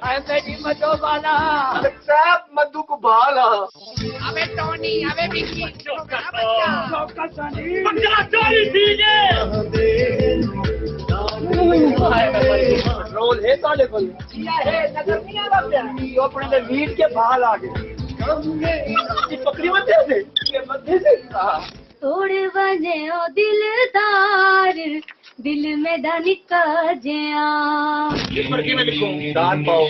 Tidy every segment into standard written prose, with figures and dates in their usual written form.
میری مدو بالا صاحب مدو کو بالا ابے ٹونی ابے وکی رول ہے تالے کو ہے نظر نہیں آ رہا یہ اپنے دے ویٹ کے بال آ گئے یہ بکری مدے سے یہ مدے سے توڑ بنے او دلدار دل میں دنک جیا اس پر کی میں لکھوں دال پاؤ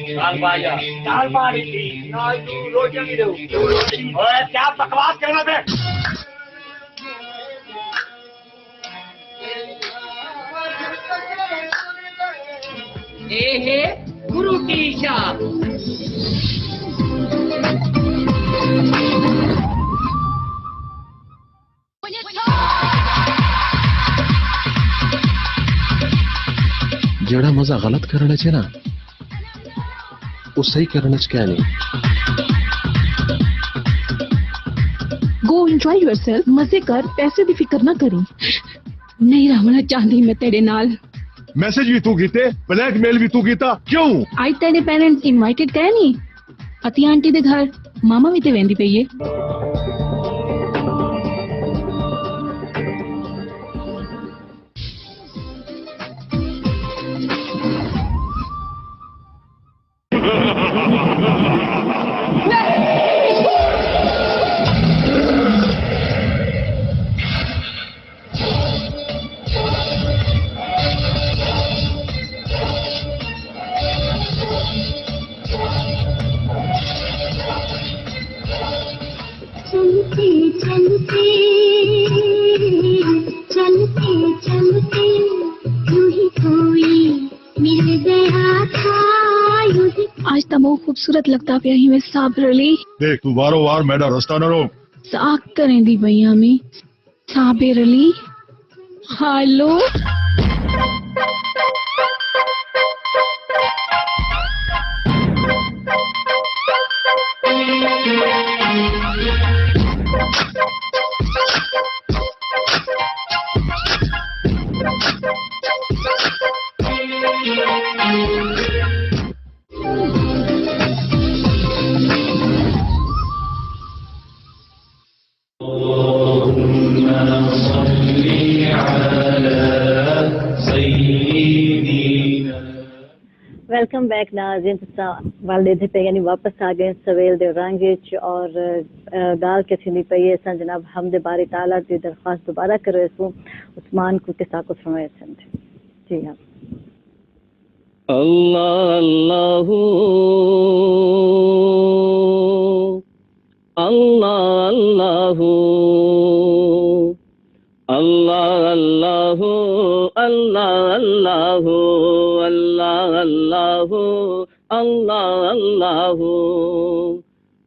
دال پایا دال پاری تھی نال تو روٹی نہیں دو اوے کیا بکواس کرنا بے اے ہے گرو ٹیشا جڑا مزہ غلط کرنا چاہیے نا وہ صحیح کرنا کیا نہیں گو انجوائے یور سیلف مزے کر پیسے دی فکر نہ کری نہیں رہنا چاہتی میں تیرے نال میسج بھی تو کیتے بلیک میل بھی تو کیتا کیوں آج تیرے پیرنٹس انوائٹڈ کہے نہیں اتی آنٹی دے گھر ماما بھی تے ویندی پئی ہے آج تو بہت خوبصورت لگتا پیا ہی میں صابر علی دیکھ تو بارو بار میرا رستہ نہ رو ساک کریں دی بھئی ہمیں صابر علی ہالو ویلکم بیک ناظرین والے پہ یعنی واپس آ گئے سویل دے رنگ اور گال کے تھینی پئی ہے جناب حمد باری تعالیٰ کی درخواست دوبارہ کرے سو عثمان کو کسا کو سنوائے سن جی ہاں اللہ اللہ اللہ اللہ اللہ اللہ اللہ اللہ اللہ اللہ اللہ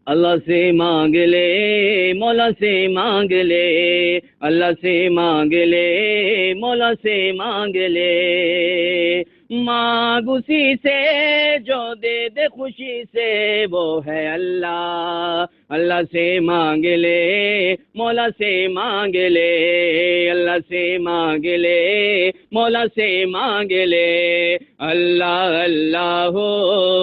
اللہ سے مانگ لے مولا سے مانگ لے اللہ سے مانگ لے مولا سے مانگ لے مانگ اسی سے جو دے دے خوشی سے وہ ہے اللہ اللہ سے مانگ لے مولا سے مانگ لے اللہ سے مانگ لے مولا سے مانگ لے اللہ اللہ ہو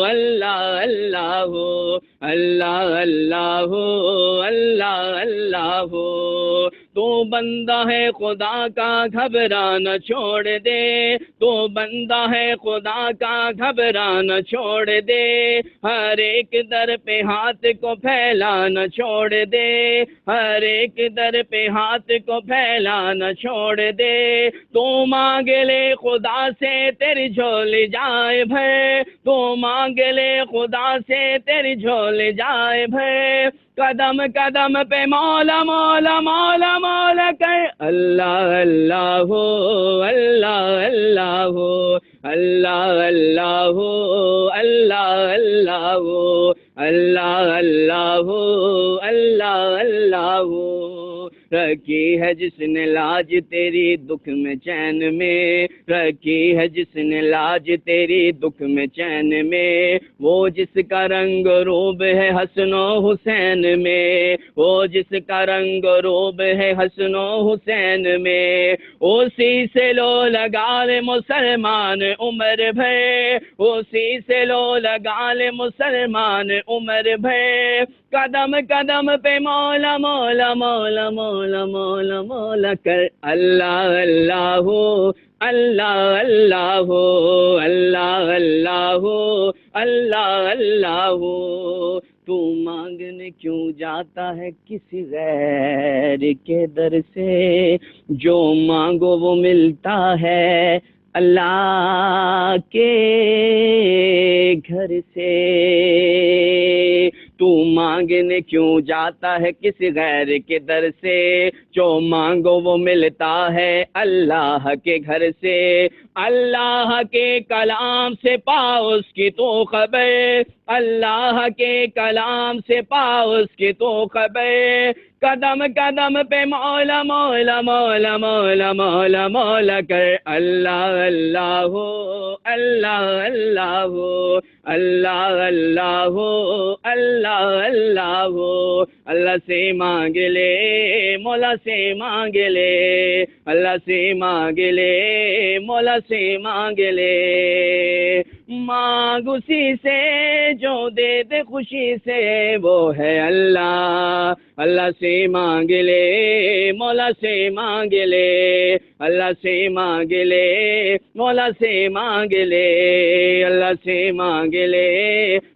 اللہ اللہ ہو اللہ اللہ ہو اللہ اللہ ہو تو بندہ ہے خدا کا گھبرانا چھوڑ دے تو بندہ ہے خدا کا گھبرانا چھوڑ دے ہر ایک در پہ ہاتھ کو پھیلانا چھوڑ دے ہر ایک در پہ ہاتھ کو پھیلانا چھوڑ دے تو مانگ لے خدا سے تیری جھولی جائے بھر تو مانگ لے خدا سے تیری جھولی جائے بھر قدم قدم پہ مولا مولا مولا مولا کر اللہ اللہ ہو اللہ اللہ ہو اللہ اللہ ہو اللہ اللہ ہو اللہ اللہ ہو اللہ اللہ ہو رکھی ہے جس نے لاج تیری دکھ میں چین میں، رکھی ہے جس نے لاج تیری دکھ میں چین میں، وہ جس کا رنگ روب ہے حسن و حسین میں، وہ جس کا رنگ روب ہے حسن و حسین میں، اسی سے لو لگا لے مسلمان عمر بھر، اسی سے لو لگا لے مسلمان عمر بھر، قدم قدم پہ مولا مولا مولا مولا مولا مولا کر، اللہ اللہ ہو اللہ اللہ ہو اللہ اللہ ہو اللہ اللہ ہو، تو مانگنے کیوں جاتا ہے کسی غیر کے در سے، جو مانگو وہ ملتا ہے اللہ کے گھر سے، تو مانگنے کیوں جاتا ہے کسی غیر کے در سے، جو مانگو وہ ملتا ہے اللہ کے گھر سے، اللہ کے کلام سے پاؤ اس کی تو خبر، اللہ کے کلام سے پاؤ اس کی تو خبر، قدم قدم پہ مولا مولا مولا مولا مولا مولا کر، اللہ اللہ ہو اللہ اللہ ہو اللہ اللہ ہو اللہ اللہ ہو، اللہ سے مانگ لے مولا سے مانگ لے، اللہ سے مانگ لے مولا سے مانگ لے، مانگ اسی سے جو دے دے خوشی سے، وہ ہے اللہ، اللہ سے مانگ لے مولا سے مانگ لے، اللہ سے مانگ لے مولا سے مانگ لے، اللہ سے مانگ لے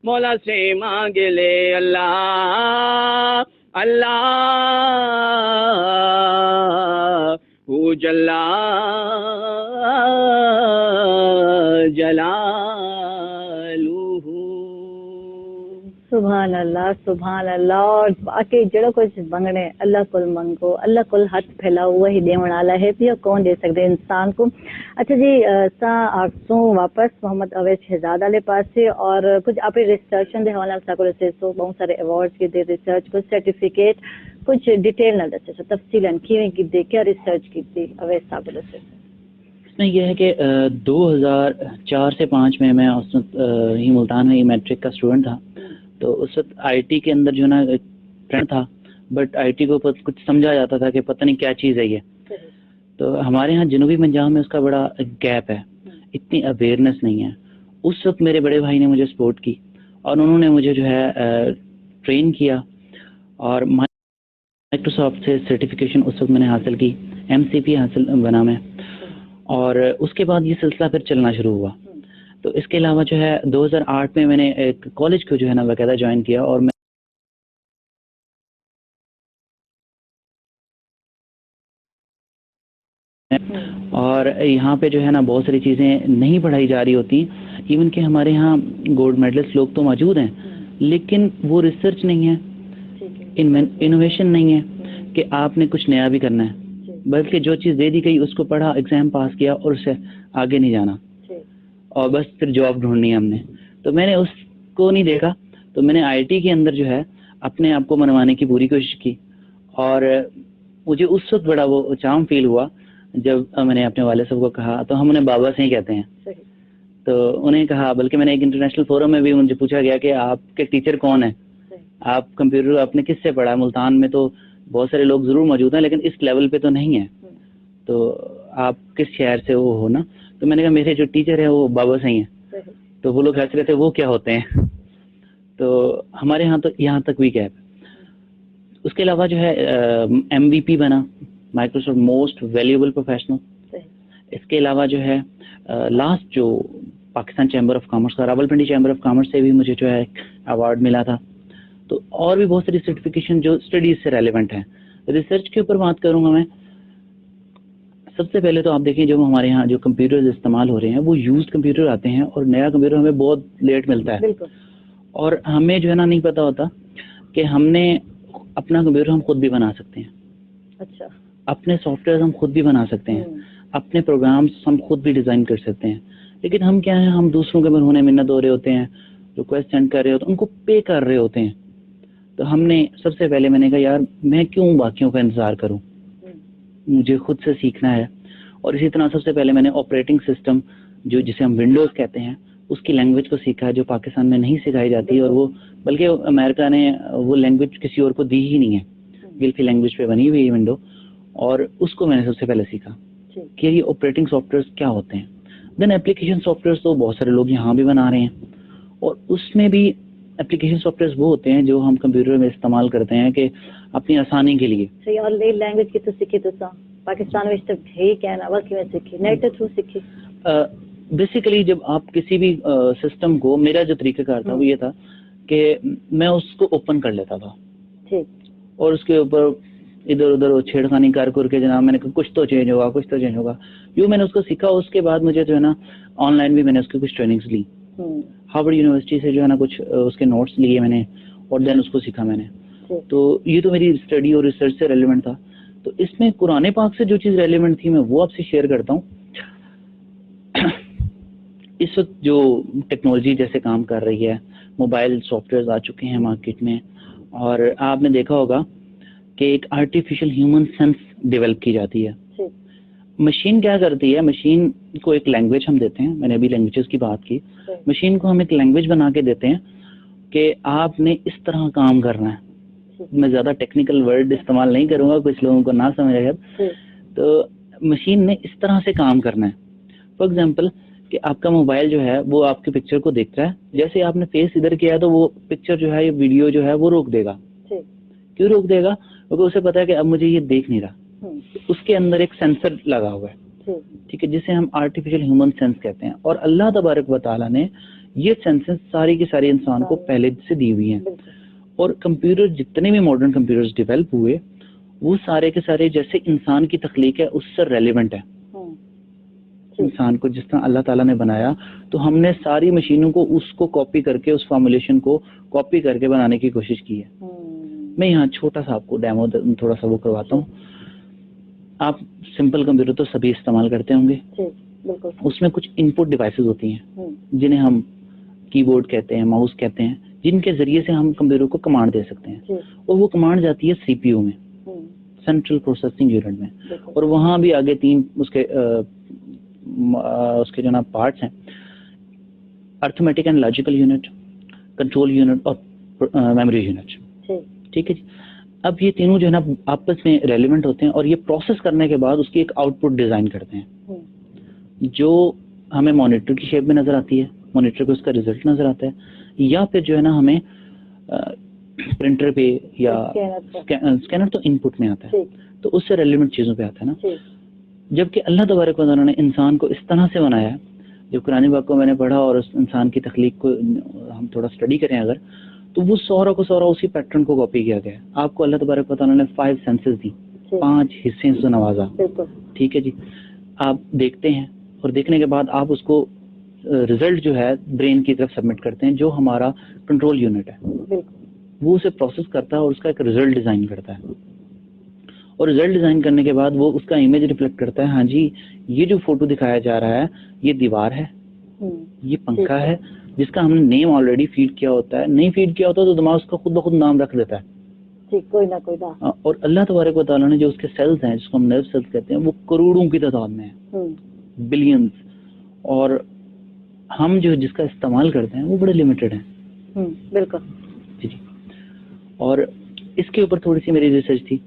مولا سے مانگ لے، اللہ اللہ ہو جلا جلالہ۔ سبحان اللہ اور باقی جڑو کچھ منگنے اللہ کل منگو، اللہ کل ہاتھ پھیلاؤ، وہی ڈیون والا ہے، پیا کون دے سکتے انسان کو۔ اچھا جی سو واپس محمد اویس شہزاد والے پاس سے، اور کچھ آپ ریسرچ دے حوالے نال کو دسے سو بہت سارے ایوارڈز کی دے ریسرچ کچھ سرٹیفکیٹ کچھ ڈیٹیل نال دسے سو تفصیلاً کیویں کی دے کیا ریسرچ کی اویس صاحب کو دسے۔ اس میں یہ ہے کہ 2004 سے 5 میں اس وقت ہی ملتان میں میٹرک کا اسٹوڈنٹ تھا، تو اس وقت آئی ٹی کے اندر جو نا ایک ٹرینڈ تھا، بٹ آئی ٹی کو کچھ سمجھا جاتا تھا کہ پتہ نہیں کیا چیز ہے یہ، تو ہمارے ہاں جنوبی پنجاب میں اس کا بڑا گیپ ہے، اتنی اویئرنیس نہیں ہے۔ اس وقت میرے بڑے بھائی نے مجھے سپورٹ کی اور انہوں نے مجھے جو ہے ٹرین کیا، اور مائکروسافٹ سے سرٹیفکیشن اس وقت میں نے حاصل کی، MCP حاصل بنا میں، اور اس کے بعد یہ سلسلہ پھر چلنا شروع ہوا۔ تو اس کے علاوہ جو ہے 2008 میں نے ایک کالج کو جو ہے نا باقاعدہ جوائن کیا، اور میں اور یہاں پہ جو ہے نا بہت ساری چیزیں نہیں پڑھائی جا رہی ہوتی، ایون کہ ہمارے ہاں گولڈ میڈلسٹ لوگ تو موجود ہیں، لیکن وہ ریسرچ نہیں ہے، انوویشن نہیں ہے کہ آپ نے کچھ نیا بھی کرنا ہے، بلکہ جو چیز دے دی گئی اس کو پڑھا، ایگزام پاس کیا اور اسے آگے نہیں جانا، اور بس پھر جاب ڈھونڈنی ہے ہم نے۔ تو میں نے اس کو نہیں دیکھا، تو میں نے آئی ٹی کے اندر جو ہے اپنے آپ کو منوانے کی پوری کوشش کی، اور مجھے اس وقت بڑا وہ چارم فیل ہوا جب میں نے اپنے والد صاحب کو کہا، تو ہم انہیں بابا سے ہی کہتے ہیں، تو انہیں کہا، بلکہ میں نے ایک انٹرنیشنل فورم میں بھی مجھے پوچھا گیا کہ آپ کے ٹیچر کون ہیں، آپ کمپیوٹر آپ نے کس سے پڑھا؟ ملتان میں تو بہت سارے لوگ ضرور موجود ہیں لیکن اس لیول پہ تو نہیں ہے، تو آپ کس شہر سے وہ ہو نا؟ تو میں نے کہا میرے جو ٹیچر ہیں وہ بابا سے ہی ہیں، تو وہ لوگ ہنس رہے تھے، وہ کیا ہوتے ہیں؟ تو ہمارے ہاں تو یہاں تک بھی گیپ۔ اس کے علاوہ جو ہے MVP بنا، مائکروسافٹ موسٹ ویلیوبل پروفیشنل۔ اس کے علاوہ جو ہے لاسٹ جو پاکستان چیمبر آف کامرس کا، راولپنڈی چیمبر آف کامرس سے بھی مجھے جو ہے ایوارڈ ملا تھا، تو اور بھی بہت ساری سرٹیفکیشن جو اسٹڈیز سے ریلیونٹ ہیں۔ ریسرچ کے اوپر بات کروں گا میں، سب سے پہلے تو آپ دیکھیں جو ہمارے ہاں جو کمپیوٹرز استعمال ہو رہے ہیں وہ یوزڈ کمپیوٹر آتے ہیں، اور نیا کمپیوٹر ہمیں بہت لیٹ ملتا ہے، اور ہمیں جو ہے نا نہیں پتہ ہوتا کہ ہم نے اپنا کمپیوٹر ہم خود بھی بنا سکتے ہیں، اچھا اپنے سافٹ ویئر ہم خود بھی بنا سکتے ہیں، اپنے پروگرامس ہم خود بھی ڈیزائن کر سکتے ہیں، لیکن ہم کیا ہیں، ہم دوسروں کے مرہون منت ہو رہے ہوتے ہیں، ریکویسٹ سینڈ کر رہے ہوتے ہیں، ان کو پے کر رہے ہوتے ہیں۔ تو ہم نے سب سے پہلے میں نے کہا یار میں کیوں باقیوں کا انتظار کروں، مجھے خود سے سیکھنا ہے. اور اسی طرح سب سے پہلے میں نے آپریٹنگ سسٹم جو جسے ہم ونڈوز کہتے ہیں اس کی لینگویج کو سیکھا ہے, جو پاکستان میں نہیں سکھائی جاتی, اور وہ بلکہ امریکہ نے وہ لینگویج کسی اور کو دی ہی نہیں ہے, گلفی لینگویج پہ بنی ہوئی ونڈو, اور اس کو میں نے سب سے پہلے سیکھا کہ یہ آپریٹنگ سافٹ ویئر کیا ہوتے ہیں. دین اپلیکیشن سافٹ ویئر تو بہت سارے لوگ یہاں بھی بنا رہے ہیں, اور اس میں بھی اپلیکیشن سافٹ ویئر وہ ہوتے ہیں جو ہم کمپیوٹر میں استعمال کرتے ہیں کہ اپنی آسانی کے لیے. صحیح. اور نئی لینگویج کی تو سیکھی تو پاکستان میں تک ہے کیا نا وقت میں سیکھی نیٹ کے تھرو سیکھی. بیسیکلی جب آپ کسی بھی سسٹم کو, میرا جو طریقہ کار تھا وہ یہ تھا کہ میں اس کو اوپن کر لیتا تھا اور اس کے اوپر ادھر ادھر چھیڑخانی کر کے جناب میں نے کہا کچھ تو چینج ہوگا, کچھ تو چینج ہوگا. یوں میں نے اس کو سیکھا. اس کے بعد مجھے جو ہے نا آن لائن بھی میں نے اس کی کچھ ٹریننگس لی, ہارورڈ یونیورسٹی سے جو ہے نا کچھ اس کے نوٹس لیے میں نے, اور دین اس کو سیکھا میں نے. تو یہ تو میری اسٹڈی اور ریسرچ سے ریلیونٹ تھا. تو اس میں قرآن پاک سے جو چیز ریلیونٹ تھی میں وہ آپ سے شیئر کرتا ہوں. اس وقت جو ٹیکنالوجی جیسے کام کر رہی ہے, موبائل سافٹ ویئرز آ چکے ہیں مارکیٹ میں, اور آپ نے دیکھا ہوگا کہ ایک آرٹیفیشل ہیومن سینس ڈیولپ کی جاتی ہے. مشین کیا کرتی ہے, مشین کو ایک لینگویج ہم دیتے ہیں, میں نے ابھی لینگویجز کی بات کی, مشین کو ہم ایک لینگویج بنا کے دیتے ہیں کہ آپ نے اس طرح کام کرنا ہے. میں زیادہ ٹیکنیکل ورڈ استعمال نہیں کروں گا, کچھ لوگوں کو نہ سمجھ آئے گا. تو مشین نے اس طرح سے کام کرنا ہے. فار ایگزامپل کہ آپ کا موبائل جو ہے وہ آپ کے پکچر کو دیکھ رہا ہے, جیسے آپ نے فیس ادھر کیا تو وہ پکچر جو ہے یا ویڈیو جو ہے وہ روک دے گا. کیوں روک دے گا؟ کیونکہ اسے پتا ہے کہ اب مجھے یہ دیکھ نہیں رہا. اس کے اندر ایک سینسر لگا ہوا ہے, ٹھیک ہے, جسے ہم آرٹیفیشل ہیومن سینس کہتے ہیں. اور اللہ تبارک و تعالیٰ نے یہ سینسز ساری کی ساری انسان کو پہلے سے دی ہوئی ہیں. اور کمپیوٹر جتنے بھی ماڈرن کمپیوٹرز ڈیولپ ہوئے وہ سارے کے سارے جیسے انسان کی تخلیق ہے اس سے ریلیونٹ ہے. انسان کو جس طرح اللہ تعالیٰ نے بنایا تو ہم نے ساری مشینوں کو اس کو کاپی کر کے, اس فارمولیشن کو کاپی کر کے بنانے کی کوشش کی ہے. میں یہاں چھوٹا سا آپ کو ڈیمو تھوڑا سا وہ کرواتا ہوں. آپ سمپل کمپیوٹر تو سبھی استعمال کرتے ہوں گے, اس میں کچھ ان پٹ ڈیوائسز ہوتی ہیں جنہیں ہم کی بورڈ کہتے ہیں, ماؤس کہتے ہیں, جن کے ذریعے سے ہم کمپیوٹر کو کمانڈ دے سکتے ہیں. اور وہ کمانڈ جاتی ہے سی پی یو میں, سینٹرل پروسیسنگ یونٹ میں, اور وہاں بھی آگے 3 اس کے جو نا پارٹس ہیں, arithmetic and logical unit, control unit اور میموری یونٹ. ٹھیک ہے جی. اب یہ تینوں جو ہے نا آپس میں ریلیونٹ ہوتے ہیں, اور یہ پروسیس کرنے کے بعد اس کی ایک آؤٹ پٹ ڈیزائن کرتے ہیں جو ہمیں مانیٹر کی شیپ میں نظر آتی ہے, مانیٹر کو اس کا ریزلٹ نظر آتا ہے, یا پھر جو ہے نا ہمیں پرنٹر پہ یا اسکینر تو ان پٹ میں آتا ہے, تو اس سے ریلیونٹ چیزوں پہ آتا ہے نا. جبکہ اللہ تبارک و تعالیٰ نے انسان کو اس طرح سے بنایا ہے, جب قرآن پاک کو میں نے پڑھا اور اس انسان کی تخلیق کو ہم تھوڑا اسٹڈی کریں اگر, تو وہ سورا کو سورا اسی پیٹرن کو کاپی کیا گیا. آپ کو اللہ تبارک و تعالیٰ نے 5 سینسز دی, 5 حصے سے نوازا. ٹھیک ہے جی. آپ دیکھتے ہیں اور دیکھنے کے بعد آپ اس کو ریزلٹ جو ہے برین کی طرف سبمٹ کرتے ہیں, جو ہمارا کنٹرول یونٹ ہے وہ اسے پروسیس کرتا ہے اور اس کا ایک ریزلٹ ڈیزائن کرتا ہے. اور ریزلٹ ڈیزائن کرنے کے بعد وہ اس کا امیج ریفلیکٹ کرتا ہے, ہاں جی یہ جو فوٹو دکھایا جا رہا ہے یہ دیوار ہے, یہ پنکھا ہے, جس کا ہم نے نیم آلریڈی فیڈ کیا ہوتا ہے. نہیں فیڈ کیا ہوتا تو دماغ اس کا خود بخود نام رکھ دیتا ہے, کوئی نہ کوئی. اور اللہ تبارک و تعالیٰ نے جو اس کے سیلز ہیں جس کو ہم نرو سیلز کہتے ہیں وہ کروڑوں کی تعداد میں ہیں, بلینز, اور ہم جو جس کا استعمال کرتے ہیں وہ بڑے لمیٹڈ ہیں. بالکل جی جی. اور اس کے اوپر تھوڑی سی میری ریسرچ تھی.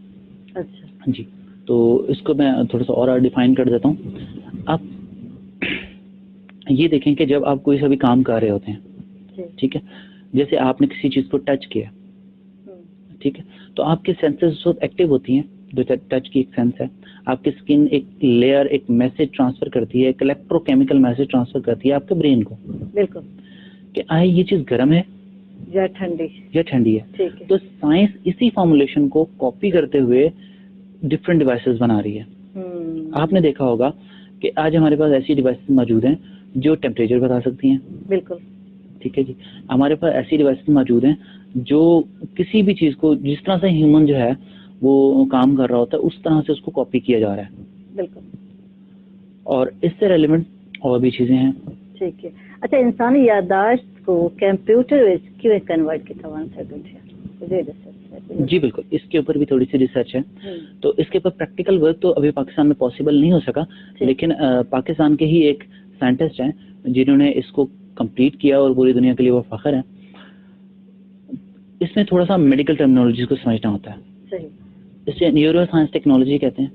اچھا جی, تو اس کو میں تھوڑا سا اور ڈیفائن کر دیتا ہوں. آپ یہ دیکھیں کہ جب آپ کوئی سا بھی کام کر رہے ہوتے ہیں, ٹھیک ہے, جیسے آپ نے کسی چیز کو ٹچ کیا, ٹھیک ہے, تو آپ کے سینسز ایکٹیو ہوتی ہیں. جو ٹچ کی ایک سینس ہے, آپ کی اسکن ایک لیئر ایک میسج ٹرانسفر کرتی ہے, ایک الیکٹرو کیمیکل میسج ٹرانسفر کرتی ہے آپ کے برین کو. بالکل. کہ آئے یہ چیز گرم ہے یا ٹھنڈی ہے. تو سائنس اسی فارمولیشن کو کاپی کرتے ہوئے ڈفرینٹ ڈیوائسز بنا رہی ہے. آپ نے دیکھا ہوگا کہ آج ہمارے پاس ایسی ڈیوائسز موجود ہیں جو ٹیمپریچر بتا سکتی ہیں. بالکل. ٹھیک ہے جی. ہمارے پاس ایسی ڈیوائسز موجود ہیں جو کسی بھی چیز کو جس طرح سے ہیومن جو ہے وہ کام کر رہا ہوتا ہے اس طرح سے اس کو کاپی کیا جا رہا ہے. بالکل. اور اس سے ریلیونٹ اور بھی چیزیں ہیں. ٹھیک ہے. اچھا, انسانی یادداشت کو کمپیوٹر کیوں کنورٹ کیتا 1 سیکنڈ ہے. جی بالکل, اس کے اوپر بھی تھوڑی سی ریسرچ ہے. تو اس کے اوپر پریکٹیکل ورک تو ابھی پاکستان میں پاسبل نہیں ہو سکا, لیکن پاکستان کے ہی ایک سائنٹسٹ ہیں جنہوں نے اس کو کمپلیٹ کیا اور پوری دنیا کے لیے وہ فخر ہے. اس میں تھوڑا سا میڈیکل ٹرمینالوجی کو سمجھنا ہوتا ہے. اسے نیورو سائنس ٹیکنالوجی کہتے ہیں.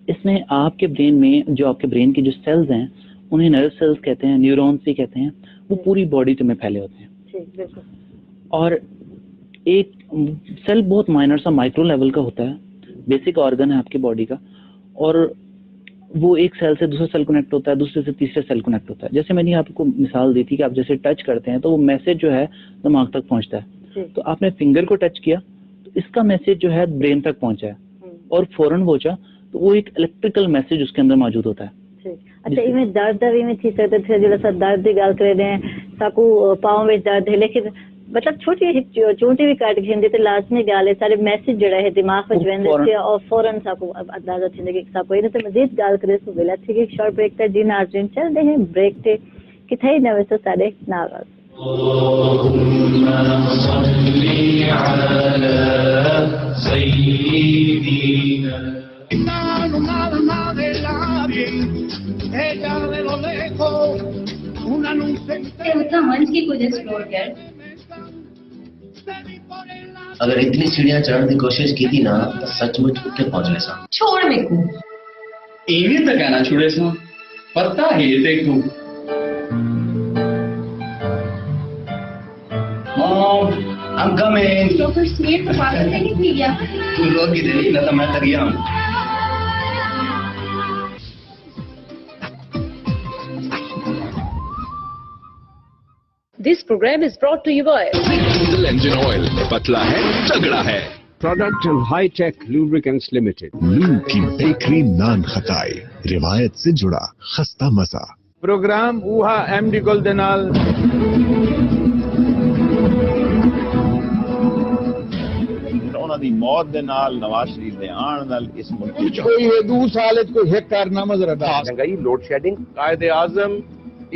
اس میں آپ کے برین میں جو آپ کے برین کی جو سیلز ہیں انہیں نرو سیلز کہتے ہیں, نیورونز بھی کہتے ہیں. وہ پوری باڈی میں پھیلے ہوتے ہیں, اور ایک سیل بہت مائنر سا مائکرو لیول کا ہوتا ہے, بیسک آرگن ہے آپ کی باڈی کا, اور وہ ایک سیل سے دوسرے سیل کنیکٹ ہوتا ہے, دوسرے سے تیسرے سیل کنیکٹ ہوتا ہے. جیسے میں نے آپ کو مثال دی تھی کہ آپ جیسے ٹچ کرتے ہیں تو وہ میسج جو ہے دماغ تک پہنچتا ہے. تو آپ نے فنگر کو ٹچ کیا تو اس کا میسج جو ہے برین تک پہنچا ہے, اور فوراً پہنچا تو وہ ایک الیکٹریکل میسج اس کے اندر موجود ہوتا ہے. اچھا, میں درد بھی میں تھی سکتے تھے جو سا درد کی گل کرے ہیں ساکو پاؤں میں درد ہے, لیکن مطلب چھوٹی چونٹی بھی کٹ گئی تو لازمی گل ہے سارے میسج جڑا ہے دماغ میں ویندے اور فوراً ساکو اندازہ تھے کہ ساکو یہ تو مزید گل کرے سو ویلا تھی کہ شارٹ بریک تے جی ناظرین چل دے ہیں بریک تے کتھے نہ ویسے سارے ناراض. اللهم صل على سيدنا منچ کی کچھ ایکسپلور کر. اگر اتنی سیڑھیاں چڑھنے کی کوشش کی تھی نا تو سچ مچ اٹھے پہنچنے سا. چھوڑ میں کو ایویں تو کہنا چھوڑے سا پتہ ہے تے کو. Mom, I'm coming. تو پھر سیٹ تو پاس سے نہیں گیا. تو روک کے دے نہ تو میں تر گیا ہوں. This program is brought to you by Diesel engine oil, پتلا ہے تگڑا ہے. Product High Tech Lubricants Limited. لو کی بیکری نان خطائی, روایت سے جڑا خستہ مزہ. پروگرام اوہا ایم ڈی گل دے نال انہاں دی موت دے نال نواز شریف دے آن نال اس ملک وچ کوئی دو سالت کوئی ایک کارنامہ ذرا دا. مہنگائی, load shedding. Quaid Azam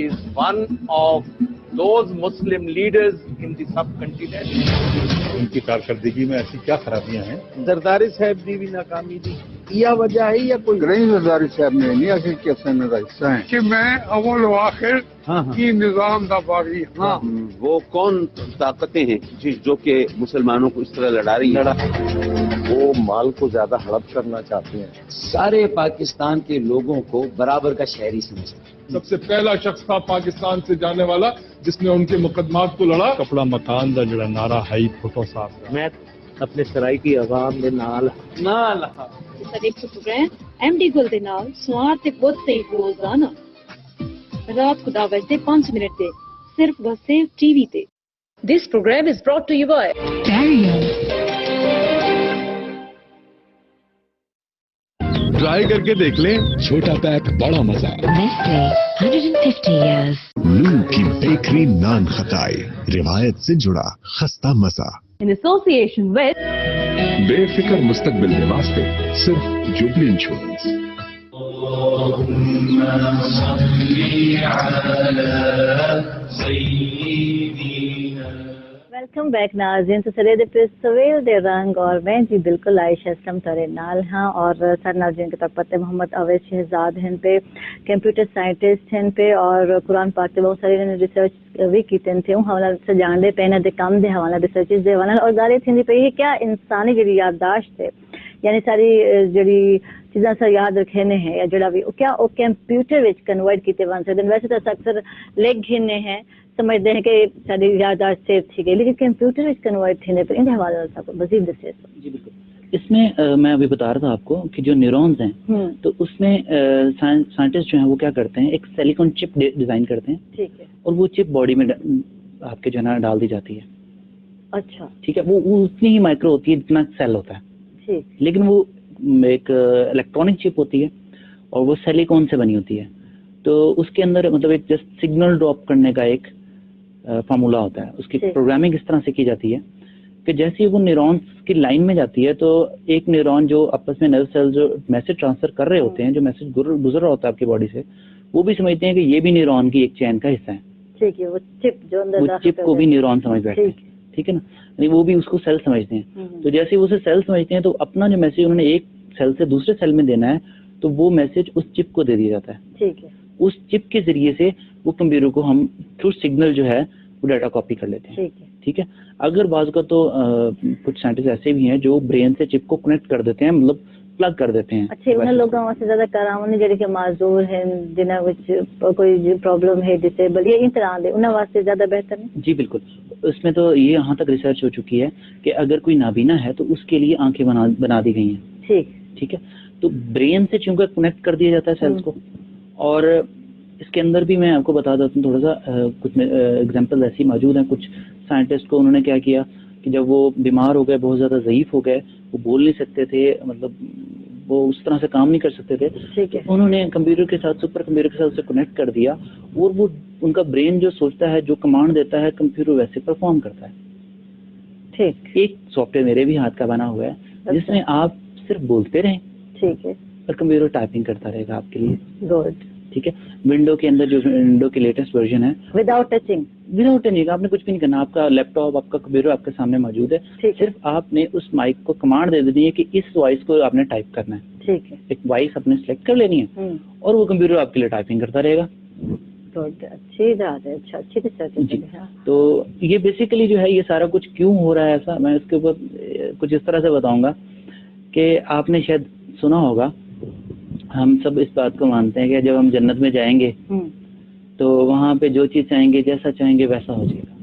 is one of those Muslim leaders in the subcontinent. ان کی کارکردگی میں ایسی کیا خرابیاں ہیں؟ زرداری صاحب دی بھی ناکامی دی یا وجہ ہے یا کوئی نہیں. زرداری صاحب نے نہیں آخر کہ اپنے میرا حصہ ہیں کہ میں اول و آخر کی نظام دا باغی. ہاں, وہ کون طاقتیں ہیں جو کہ مسلمانوں کو اس طرح لڑا رہی ہیں؟ وہ مال کو زیادہ ہڑپ کرنا چاہتے ہیں. سارے پاکستان کے لوگوں کو برابر کا شہری سمجھتے ہیں. سب سے پہلا شخص تھا پاکستان سے جانے والا جس نے ان کے مقدمات کو لڑا. کپڑا مکان دا جڑا نعرہ ہے فوٹو صاحب کا. میں اپنے سرائی کی عوام دے نال ایک پروگرام ایم ڈی گل دے نال سوار تے بود تے روزانہ رات کو 10 بجے 5 منٹ تے صرف بس ٹی وی تے. This program is brought to you by try کر کے دیکھ لیں, چھوٹا پیک بڑا مزہ. 150 years. لو کی بیکری نان خطائی, روایت سے جڑا خستہ مزہ. in association with بے فکر مستقبل کے واسطے صرف جوبلی انشورنس. ویلکم بیک ناظرین. تو سرے دے پہ سویل دے رنگ اور میں جی بالکل عائشہ اسلم تارے نال ہاں, اور سر ناظرین کے تک پتہ محمد اویس شہزاد ہیں پہ کمپیوٹر سائنٹسٹ ہیں پہ, اور قرآن پاک کے بہت سارے ریسرچ بھی کیتے تھے حوالہ سے جان دے پہ دے کم دے حوالہ ریسرچز دے حوالہ, اور دارے تھیں پہ یہ کیا انسانی جڑی یادداشت ہے یعنی ساری جڑی چیزاں سر یاد رکھنے ہیں یا جڑا بھی کیا وہ کمپیوٹر وچ کنورٹ کیتے بن سکتے. ویسے تو اکثر لکھ گھنے ہیں سمجھتے ہیں کہ ساری یادداشت سیو تھی گئی, لیکن کمپیوٹر وچ کنورٹ تھے پہ ان حوالے سے مزید دسے. جی بالکل. اس میں میں ابھی بتا رہا تھا آپ کو کہ جو نیورونز ہیں تو اس میں سائنٹسٹ جو ہیں وہ کیا کرتے ہیں, ایک سیلیکون چپ ڈیزائن کرتے ہیں. ٹھیک ہے. اور وہ چپ باڈی میں آپ کے جو ہے نا ڈال دی جاتی ہے. اچھا ٹھیک ہے. وہ اتنی ہی مائکرو ہوتی ہے جتنا سیل ہوتا ہے. ٹھیک. لیکن وہ ایک الیکٹرانک چپ ہوتی ہے اور وہ سیلیکون سے بنی ہوتی ہے. تو اس کے اندر مطلب ایک جسٹ سگنل ڈراپ کرنے کا ایک فارمولا ہوتا ہے. اس کی پروگرامنگ اس طرح سے کی جاتی ہے کہ جیسے وہ نیورونز کی لائن میں جاتی ہے تو ایک نیورون جو آپس میں نرو سیل جو میسج ٹرانسفر کر رہے ہوتے ہیں, جو میسج گزر رہا ہوتا ہے آپ کی باڈی سے, وہ بھی سمجھتے ہیں کہ یہ بھی نیورون کی ایک چین کا حصہ ہے. ٹھیک ہے. وہ چپ جو اندر وہ چپ کو بھی نیورون سمجھ بیٹھتے ہیں. ٹھیک ہے نا, یعنی وہ بھی اس کو سیل سمجھتے ہیں. تو جیسے وہ اسے سیل سمجھتے ہیں تو اپنا جو میسج انہوں نے ایک سیل سے دوسرے سیل میں دینا ہے تو وہ میسج اس چپ کو دے دیا جاتا ہے. ٹھیک ہے. اس چپ کے ذریعے سے وہ کمپیوٹر کو ہم تھرو سگنل جو ہے وہ ڈیٹا کاپی کر لیتے ہیں. ٹھیک ہے. اگر بعض کا تو کچھ سائنٹسٹ ایسے بھی ہیں جو برین سے چپ کو کنیکٹ کر دیتے ہیں, مطلب پلگ کر دیتے ہیں. اچھا انہاں لوگوں واسطے زیادہ کراؤں جڑے کہ معذور ہیں جنہاں وچ کوئی پرابلم ہے ڈسیبل یا اس طرح دے انہاں واسطے زیادہ بہتر ہے. جی بالکل, اس میں تو یہ یہاں تک ریسرچ ہو چکی ہے کہ اگر کوئی نابینا ہے تو اس کے لیے آنکھیں بنا دی گئی ہیں. ٹھیک ہے. تو برین سے چونکہ کنیکٹ کر دیا جاتا ہے سیلس کو, اور اس کے اندر بھی میں آپ کو بتا دیتا ہوں تھوڑا سا, کچھ ایگزامپل ایسی موجود ہیں. کچھ سائنٹسٹ کو انہوں نے کیا کیا کہ جب وہ بیمار ہو گئے, بہت زیادہ ضعیف ہو گئے, وہ بول نہیں سکتے تھے, مطلب وہ اس طرح سے کام نہیں کر سکتے تھے, انہوں نے کمپیوٹر کے ساتھ سپر کمپیوٹر کے ساتھ اسے کنیکٹ کر دیا اور وہ ان کا برین جو سوچتا ہے, جو کمانڈ دیتا ہے, کمپیوٹر ویسے پرفارم کرتا ہے. ٹھیک. ایک سافٹ ویئر میرے بھی ہاتھ کا بنا ہوا ہے جس میں آپ صرف بولتے رہیں, ٹھیک ہے, اور کمپیوٹر ٹائپنگ کرتا رہے گا آپ کے لیے. گڈ. ٹھیک ہے. ونڈو کے اندر جو ونڈو کی لیٹسٹ ورژن ہے وداؤٹ ٹچنگ آپ نے کچھ بھی نہیں کرنا. آپ کا لیپ ٹاپ, آپ کا کمپیوٹر آپ کے سامنے موجود ہے, صرف آپ نے اس مائک کو کمانڈ دے دینی ہے کہ اس وائس کو آپ نے ٹائپ کرنا ہے. ٹھیک ہے. ایک وائس آپ نے سلیکٹ کر لینی ہے اور وہ کمپیوٹر آپ کے لیے ٹائپنگ کرتا رہے گا. اچھی بات ہے. اچھا, اچھی ریسرچ جی. تو یہ بیسیکلی جو ہے یہ سارا کچھ کیوں ہو رہا ہے ایسا, میں اس کے اوپر کچھ اس طرح سے بتاؤں گا کہ آپ نے شاید سنا ہوگا, ہم سب اس بات کو مانتے ہیں کہ جب ہم جنت میں جائیں گے تو وہاں پہ جو چیز چاہیں گے, جیسا چاہیں گے ویسا ہو جائے گا.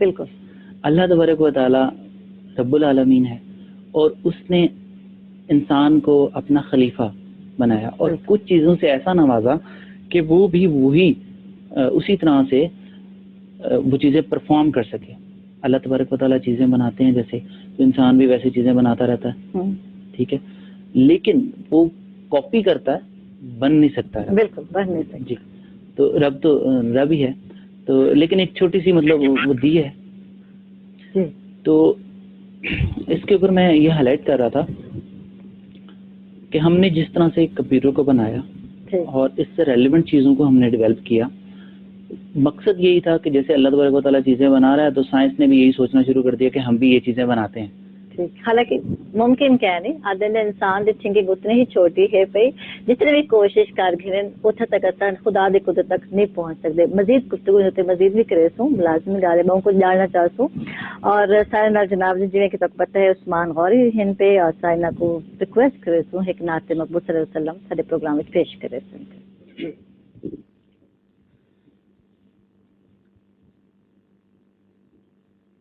بالکل. اللہ تبارک و تعالی رب العالمین ہے اور اس نے انسان کو اپنا خلیفہ بنایا اور کچھ چیزوں سے ایسا نوازا کہ وہ بھی وہی اسی طرح سے وہ چیزیں پرفارم کر سکے. اللہ تبارک و تعالیٰ چیزیں بناتے ہیں جیسے, تو انسان بھی ویسی چیزیں بناتا رہتا ہے. ٹھیک ہے. لیکن وہ کاپی کرتا ہے, بن نہیں سکتا ہے. بالکل بن نہیں سکتا. جی. تو رب ہی ہے, تو لیکن ایک چھوٹی سی مطلب وہ دی ہے. تو اس کے اوپر میں یہ ہائی لائٹ کر رہا تھا کہ ہم نے جس طرح سے کمپیوٹر کو بنایا اور اس سے ریلیونٹ چیزوں کو ہم نے ڈیولپ کیا, مقصد یہی تھا کہ جیسے اللہ تبارک و تعالیٰ چیزیں بنا رہا ہے تو سائنس نے بھی یہی سوچنا شروع کر دیا کہ ہم بھی یہ چیزیں بناتے ہیں. حالانکہ ممکن کیا نہیں آدھے انسان کی تھنکنگ اتنی ہی چھوٹی ہے پی, جتنے بھی کوشش کر گئے اتنے تک اصل خدا دی قدرت تک نہیں پہنچ سکتے. مزید گفتگو ہوتے مزید بھی کرے سوں, ملازم گالے بہوں کو جاننا چاہ سوں. اور سارے نال جناب جی جی کہ تک پتہ ہے عثمان غوری ہن پہ, اور سائنا کو ریکویسٹ کرے سوں ایک نعت مقبول صلی اللہ علیہ وسلم سارے پروگرام میں پیش کرے سوں.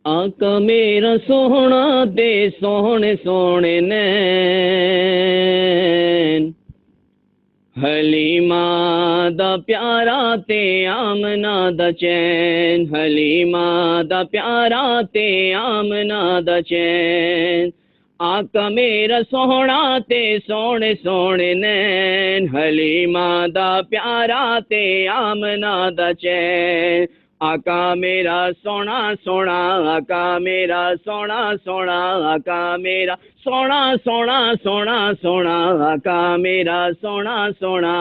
آقا میرا سوہنا دے سوہنے سوہنے نین, حلیمہ دا پیارا تے آمنہ دا چین, حلیمہ دا پیارا تے آمنہ دا چین. آقا میرا سوہنا تے سوہنے سوہنے نین, حلیمہ دا پیارا تے آمنہ دا چین. آقا میرا سونا سونا, آقا میرا سونا سونا, آقا میرا سونا سونا سونا سونا, آقا میرا سونا سونا.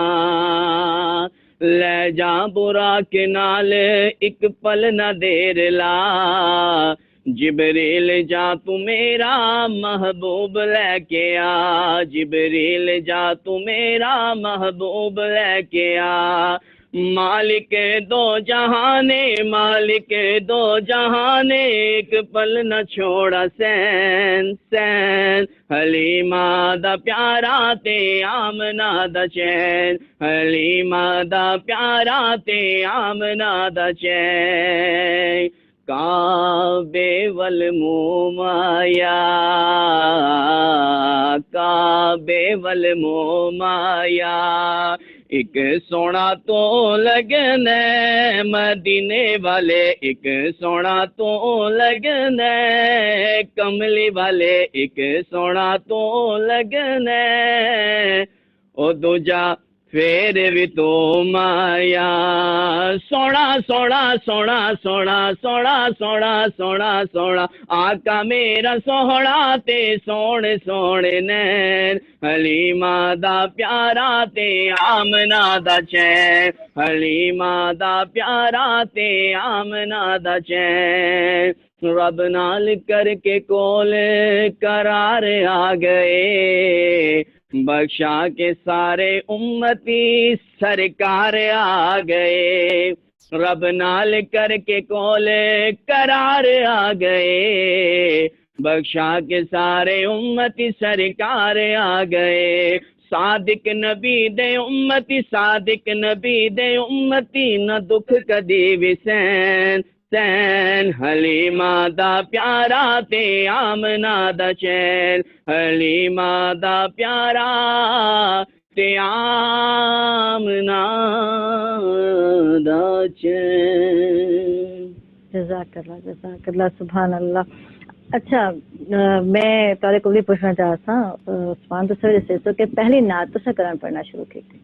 لے جا برا کے نال ایک پل نہ دیر لا, جبریل جا تو میرا محبوب لے کے آ, جبریل جا تو میرا محبوب لے کے آ. مالک دو جہانے, مالک دو جہانے, ایک پل نہ چھوڑا سین سین. حلیمہ دا پیارا تے آمنہ دا چین, حلیمہ دا پیارا تے آمنہ دا چین. کعبے والمومایا, کعبے والمومایا, ایک سونا تو لگنے مدینے والے, ایک سونا تو لگنے کملی والے, ایک سونا تو لگنے او دوجا پھر بھی تو مایا. سونا سونا سونا سونا سونا سونا سونا سونا, آقا میرا سوہنا تے سونے سونے نین, حلیمہ دا پیارا تے آمنہ دا چین, حلیمہ دا پیارا تے آمنہ دا چین. رب نال کر کے کول قرار آ گئے بخشا کے سارے امتی سرکار آ گئے رب نال کر کے کول قرار آ گئے بخشا کے سارے امتی سرکار آ گئے صادق نبی دے امتی صادق نبی دے امتی نہ دکھ کدی وسین سین حلیمہ دا پیارا تے آمنہ دا چین حلیمہ دا پیارا تے آمنہ دا چین. جزاک اللہ سبحان اللہ. اچھا میں تارے کو بھی پوچھنا چاہتا عثمان تو سر سے تو کہ پہلی نعت تو سے قرآن پڑھنا شروع کی تھی؟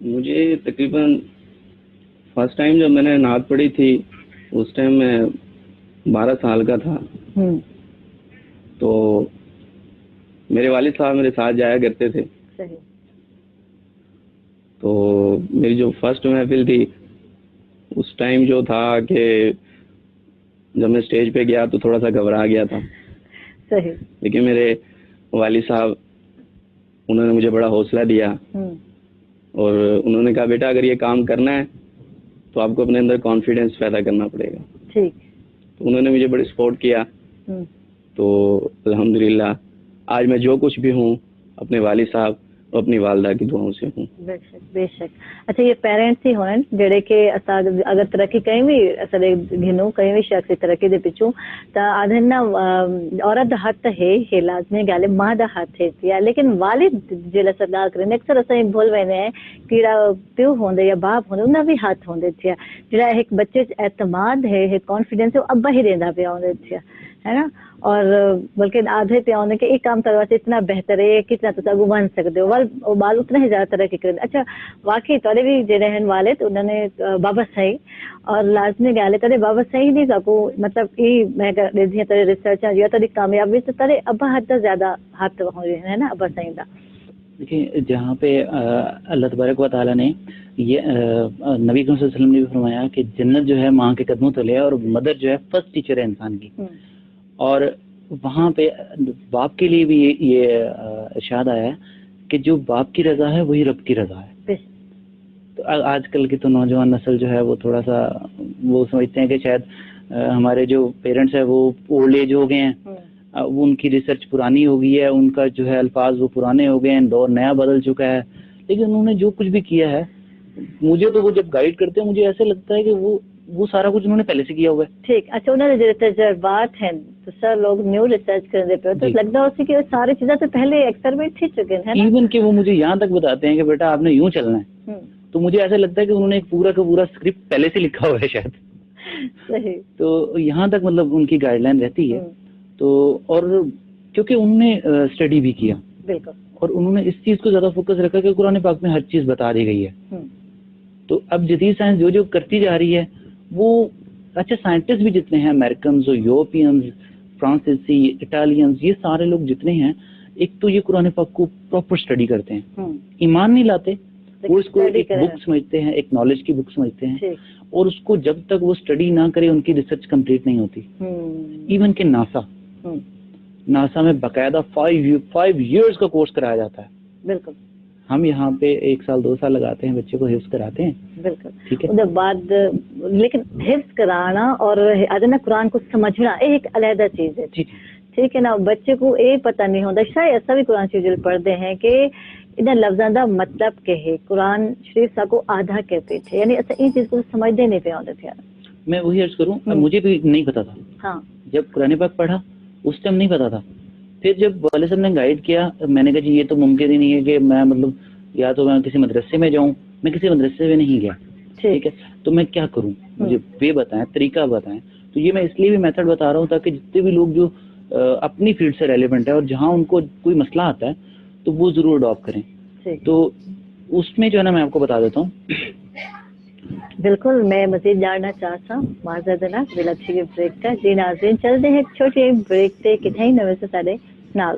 مجھے تقریباً فرسٹ ٹائم جب میں نے نعت پڑھی تھی اس ٹائم میں 12 سال کا تھا. تو میرے والد صاحب میرے ساتھ جایا کرتے تھے. تو میری جو فرسٹ محفل تھی اس ٹائم جو تھا کہ جب میں اسٹیج پہ گیا تو تھوڑا سا گھبرا گیا تھا. لیکن میرے والد صاحب انہوں نے مجھے بڑا حوصلہ دیا اور انہوں نے کہا بیٹا اگر یہ کام کرنا ہے تو آپ کو اپنے اندر کانفیڈینس پیدا کرنا پڑے گا. ٹھیک. تو انہوں نے مجھے بڑی سپورٹ کیا. تو الحمدللہ آج میں جو کچھ بھی ہوں اپنے والد صاحب اور اپنی والدہ کی دعاؤں سے ہوں. بے شک. اچھا یہ پیرنٹس ہی ہوئے جڑے کہ اگر ترقی کہیں بھی اصل گھنوں کہیں بھی شخص ترقی دے پچھوں تو آدھے نا عورت دا ہاتھ ہے یہ لازمی گل ہے ماں دا ہاتھ ہے لیکن والد جیلا سرگار کریں اکثر اسیں بھول وینے ہیں کیڑا پیو ہوندے یا باپ ہوندے انہاں بھی ہاتھ ہوندے تھیا جڑا ایک بچے اعتماد ہے ایک کانفیڈینس ہے ابا ہی رہندا پیا ہوندے تھیا ہے نا. اور بلکہ آدھے پہ آنے کہ ایک کام کروا سے اتنا بہتر ہے کتنا تو اگو بن سکتے ہو بال اتنا ہی زیادہ ترقی کریں. اچھا واقعی تھوڑے بھی جو رہن والے تو انہوں نے بابا صحیح اور لازمی گل ہے تھوڑے بابا صحیح نہیں سکو مطلب یہ میں جی تھوڑے ریسرچ یا تھوڑی کامیابی سے تھوڑے ابا حد زیادہ ہاتھ ہو رہے ہیں نا ابا صحیح کا. دیکھیں جہاں پہ اللہ تبارک و تعالیٰ نے یہ نبی کریم صلی اللہ علیہ وسلم نے بھی فرمایا کہ جنت جو ہے ماں کے قدموں تلے ہے اور مدر جو ہے فرسٹ ٹیچر ہے انسان کی. اور وہاں پہ باپ کے لیے بھی یہ ارشاد آیا ہے کہ جو باپ کی رضا ہے وہی رب کی رضا ہے. تو آج کل کی تو نوجوان نسل جو ہے وہ تھوڑا سا وہ سمجھتے ہیں کہ شاید ہمارے جو پیرنٹس ہیں وہ اولڈ ایج ہو گئے ہیں, وہ ان کی ریسرچ پرانی ہو گئی ہے, ان کا جو ہے الفاظ وہ پرانے ہو گئے ہیں, دور نیا بدل چکا ہے. لیکن انہوں نے جو کچھ بھی کیا ہے مجھے تو وہ جب گائیڈ کرتے ہیں مجھے ایسے لگتا ہے کہ وہ سارا کچھ انہوں نے پہلے سے کیا ہوا ہے. ٹھیک. اچھا انہوں نے جو تجربات ہیں تو سر لوگ نیو ریسرچ کرنے پہ تو لگتا ہے کہ ساری چیزیں تو پہلے ایکسپیریمنٹ ہی چکے ہیں. ایون کہ وہ مجھے یہاں تک بتاتے ہیں کہ بیٹا آپ نے یوں چلنا ہے, تو مجھے ایسا لگتا ہے کہ انہوں نے ایک پورا کا پورا اسکرپٹ پہلے سے لکھا ہوا ہے شاید. صحیح. تو یہاں تک مطلب ان کی گائیڈ لائن رہتی ہے. تو اور کیونکہ انہوں نے اسٹڈی بھی کیا بالکل اور انہوں نے اس چیز کو زیادہ فوکس رکھا کہ قرآن پاک میں ہر چیز بتا دی گئی ہے. تو اب جدید سائنس جو کرتی جا رہی ہے وہ اچھا سائنٹسٹ بھی جتنے ہیں امریکنز یورپینز فرانسیسی اٹالینز یہ سارے لوگ جتنے ہیں ایک تو یہ قرآن پاک کو پراپر اسٹڈی کرتے ہیں, ایمان نہیں لاتے, وہ اس کو ایک بک سمجھتے ہیں, ایک نالج کی بک سمجھتے ہیں, اور اس کو جب تک وہ اسٹڈی نہ کرے ان کی ریسرچ کمپلیٹ نہیں ہوتی. ایون کہ ناسا میں باقاعدہ 5 years کا کورس کرایا جاتا ہے. بالکل. ہم یہاں پہ 1 سال 2 سال لگاتے ہیں, بچے کو حفظ کراتے ہیں. بالکل ٹھیک ہے. اس کے بعد لیکن حفظ کرانا اور ادنا قرآن کو سمجھنا ایک علیحدہ چیز ہے. ٹھیک ہے نا. بچے کو یہ پتہ نہیں ہوتا, شاید ایسا بھی قرآن شریف پڑھتے ہیں کہ انہیں لفظوں کا مطلب کہ ہے قرآن شریف سا کو آدھا کہتے تھے, یعنی ایسا ان چیز کو سمجھتے نہیں پہ آتے تھے. میں وہی عرض کروں, مجھے بھی نہیں پتا تھا. ہاں جب قرآن پاک پڑھا اس ٹائم نہیں پتا تھا. پھر جب والد صاحب نے گائیڈ کیا میں نے کہا جی یہ تو ممکن ہی نہیں ہے کہ میں مطلب یا تو میں کسی مدرسے میں جاؤں, میں کسی مدرسے میں نہیں گیا. ٹھیک ہے. تو میں کیا کروں, مجھے وے بتائیں, طریقہ بتائیں. تو یہ میں اس لیے بھی میتھڈ بتا رہا ہوں تاکہ جتنے بھی لوگ جو اپنی فیلڈ سے ریلیونٹ ہے اور جہاں ان کو کوئی مسئلہ آتا ہے تو وہ ضرور اڈاپٹ کریں. تو اس میں جو ہے نا میں آپ کو بتا دیتا ہوں. بالکل. میں مزید جاننا چاہتا ہوں معذرت نا بلا اچھی بریک کا. جی ناظرین چلتے ہیں ایک چھوٹی بریک تے کتنے نویں سے سارے نال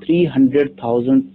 300,000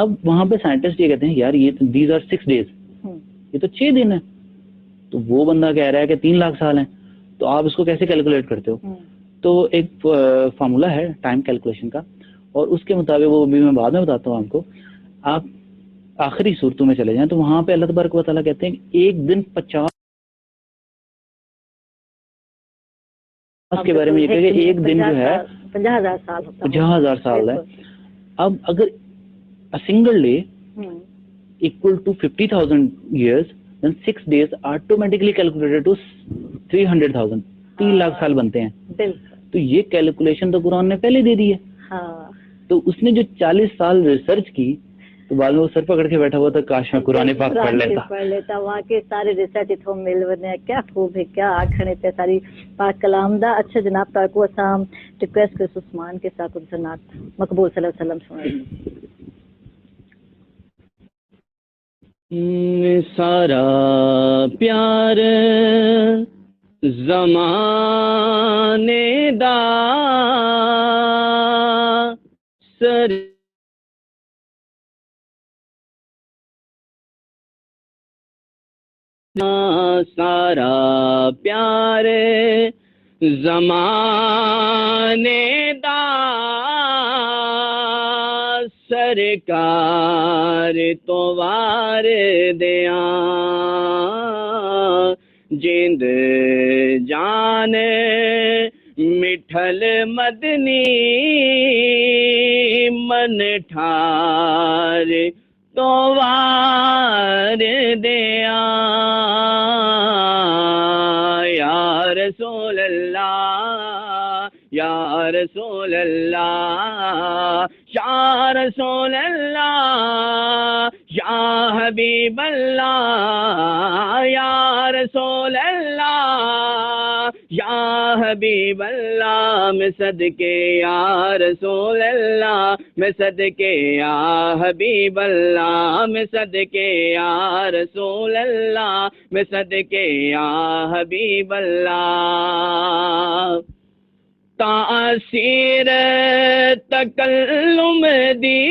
اب وہاں پہ سائنٹسٹ یہ کہتے ہیں یار یہ دیز آر 6 days, یہ تو 6 دن ہے. تو وہ بندہ کہہ رہا ہے کہ 3 لاکھ سال ہیں. تو آپ اس کو کیسے کیلکولیٹ کرتے ہو؟ تو ایک فارمولا ہے ٹائم کیلکولیشن کا, اور اس کے مطابق وہ بھی میں بعد میں بتاتا ہوں آپ کو. آپ آخری صورتوں میں چلے جائیں تو وہاں پہ اللہ تبارک و تعالیٰ کہتے ہیں کہ ایک دن 50 کے بارے میں یہ کہ ایک دن جو ہے 50,000 سال ہوتا ہے. 50,000 سال ہے. اب اگر single day equal to 50,000 years, then 6 days automatically calculated to 300,000, 3 lakh سال بنتے ہیں. تو یہ کیلکولیشن تو قرآن نے پہلے دے دی ہے. تو اس نے جو 40 سال ریسرچ کی تو بعد میں وہ سر پکڑ کے بیٹھا ہوا تھا کاش میں قرآن پاک پڑھ لیتا. وہاں کے سارے ریسرچ اتھوں مل ونے کیا خوب ہے, کیا آکھنے تے ساری پاک کلام دا. اچھا جناب تاکہ کو اسام ریکویسٹ کر عثمان کے ساتھ سنات مقبول صلی اللہ علیہ وسلم سنائیں. سارا پیار زمانے دا سر سارا پیار زمانے دا سرکار تو وار دیاں جند جان مٹھل مدنی من ٹھار تو وار دیاں یا رسول اللہ یا رسول اللہ یا رسول اللہ یا حبیب اللہ یا رسول اللہ یا حبیب اللہ میں صدقے یا رسول اللہ میں صدقے یا حبیب اللہ میں صدقے یا رسول اللہ میں صدقے یا حبیب اللہ. تاثیر تکلم دی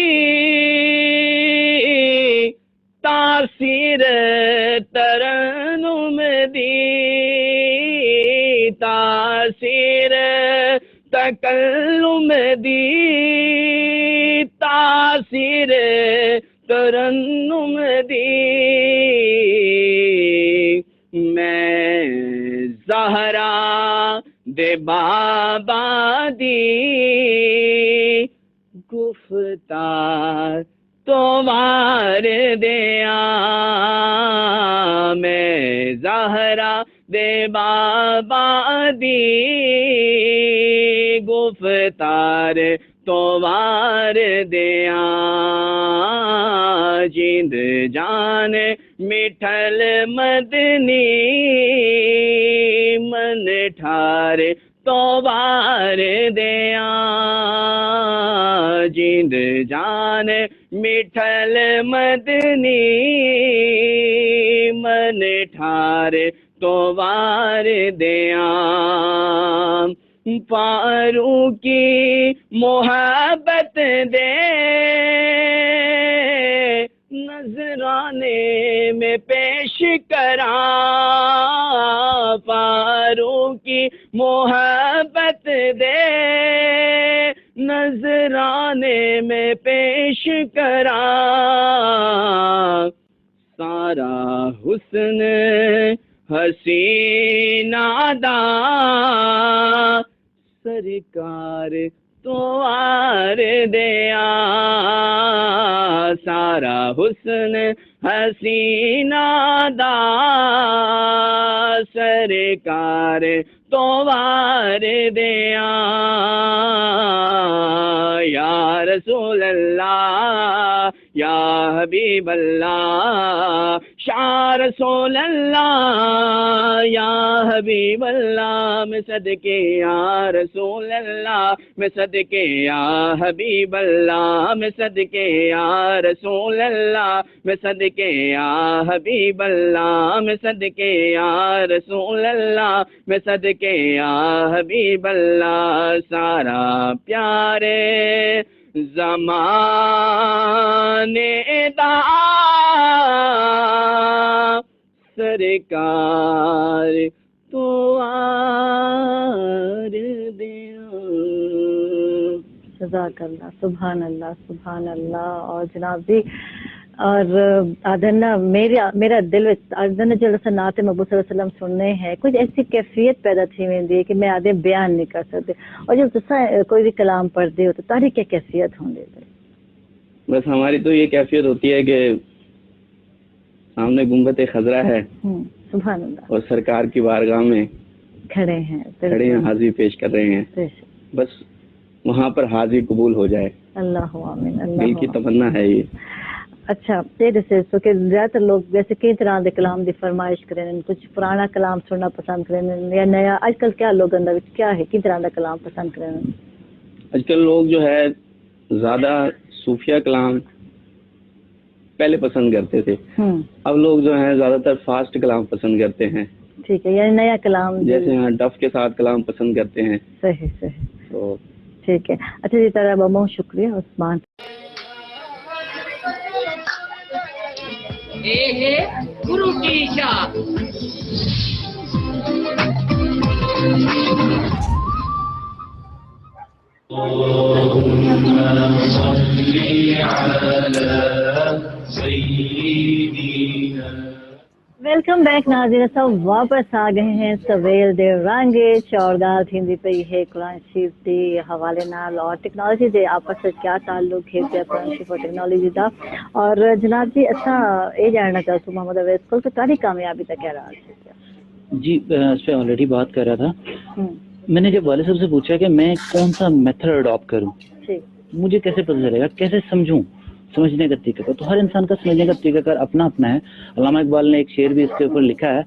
تاثیر ترنم دی تاثیر تکلم دی تاثیر ترنم دی میں زہرا دے بابا دی گفتار تو وار دیاں میں زہرا دے بابا دی گفتار تو وار دیاں جند جان مٹھل مدنی من ٹھار تو وار دیاں جند جان مٹھل مدنی من ٹھار تو وار دیاں. پارو کی محبت دے نذرانے میں پیش کراں پارو کی محبت دے نذرانے میں پیش کراں. سارا حسن حسینہ دا سرکار تو آر دیاں سارا حسن حسینہ دا سرکار تو وار دیاں یا رسول اللہ یا حبیب اللہ یا رسول اللہ یا حبیب اللہ میں صدقے یا رسول اللہ میں صدقے یا حبیب اللہ میں صدقے یا رسول اللہ میں صدقے یا حبیب اللہ میں صدقے یا رسول اللہ میں صدقے یا حبیب اللہ. سارا پیارے زمانے دا سرکار تو آر دیا. جزاک اللہ. سبحان اللہ سبحان اللہ. اور جناب جی اور آدھنا میرا دل آدھنا جو نعت محبوب صلی اللہ علیہ وسلم سننے ہیں کچھ ایسی کیفیت پیدا تھی ویندی ہے کہ میں آدھے بیان نہیں کر سکتے. اور جب تسا کوئی بھی کلام پڑھتے ہو تو تاری کیا کیفیت ہوں گے؟ بس ہماری تو یہ کیفیت ہوتی ہے کہ سامنے گنبد خضرا ہے سبحان اللہ اور سرکار کی بارگاہ میں کھڑے ہیں حاضری پیش کر رہے ہیں. بس وہاں پر حاضری قبول ہو جائے. اللہ آمین. دل کی تمنا ہے یہ. اچھا جیسے سو کہ زیادہ تر لوگ ویسے کئی طرح کے کلام دی فرمائش کریں، کچھ پرانا کلام سننا پسند کریں یا نیا. آج کل کیا لوگ اندر کیا ہے کئی طرح کا کلام پسند کریں؟ آج کل لوگ جو ہے زیادہ صوفیہ کلام پہلے پسند کرتے تھے، اب لوگ جو ہیں زیادہ تر فاسٹ کلام پسند کرتے ہیں. ٹھیک ہے، یعنی نیا کلام جیسے ڈف کے ساتھ کلام پسند کرتے ہیں. صحیح صحیح تو ٹھیک ہے. اچھا جی طرح بہت شکریہ عثمان. گرو کی شاہ ویلکم بیک ناظرین. سب واپس آ گئے ہیں سویل دے رانگے چوردار تھیندی پئی ہے قرآن شریف دے حوالے نال اور ٹیکنالوجی دے آپس وچ کیا تعلق ہے قرآن شریف اور ٹیکنالوجی دا. اور جناب جی اساں یہ جاننا چاہتے محمد اویس کو کہ تاری کامیابی تک کیا رہا ہے؟ جی اس پہ آلریڈی بات کر رہا تھا. میں نے جب والد صاحب سے پوچھا کہ میں کون سا میتھڈ اڈاپٹ کروں، مجھے کیسے پتہ چلے گا، کیسے سمجھوں سمجھنے کا طریقہ کا. تو ہر انسان کا سمجھنے کا طریقہ کار اپنا اپنا ہے. علامہ اقبال نے ایک شعر بھی اس کے اوپر لکھا ہے،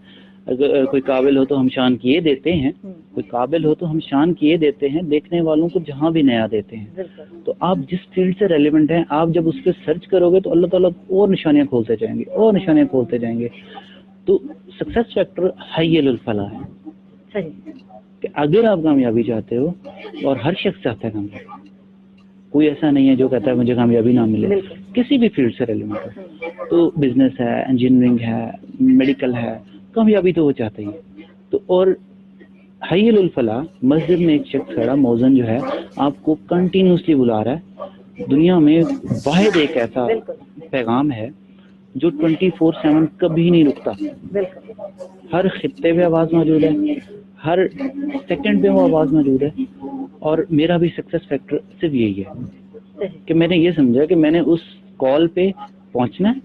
اگر کوئی قابل ہو تو ہم شان کیے دیتے ہیں، کوئی قابل ہو تو ہم شان کیے دیتے ہیں، دیکھنے والوں کو جہاں بھی نیا دیتے ہیں. تو آپ جس فیلڈ سے ریلیونٹ ہیں آپ جب اس پہ سرچ کرو گے تو اللہ تعالیٰ اور نشانیاں کھولتے جائیں گے اور نشانیاں کھولتے جائیں گے. تو سکسیس فیکٹر حی الفلاح ہے کہ اگر آپ کامیابی چاہتے ہو، اور ہر شخص چاہتا ہے کامیابی، کوئی ایسا نہیں ہے جو کہتا ہے مجھے کامیابی نہ ملے، کسی بھی فیلڈ سے ریلیونٹ ہے. تو بزنس ہے، انجینئرنگ ہے، میڈیکل ہے، کامیابی تو وہ چاہتا ہی ہے. تو اور حی الفلاح مسجد میں ایک شخص کھڑا موزن جو ہے آپ کو کنٹینیوسلی بلا رہا ہے. دنیا میں واحد ایک ایسا پیغام ہے جو 24/7 کبھی نہیں رکتا. ہر خطے پہ آواز موجود ہے، ہر سیکنڈ پہ وہ آواز موجود ہے. اور میرا بھی سکسیس فیکٹر صرف یہی ہے کہ میں نے یہ سمجھا کہ میں نے اس کال پہ پہنچنا ہے،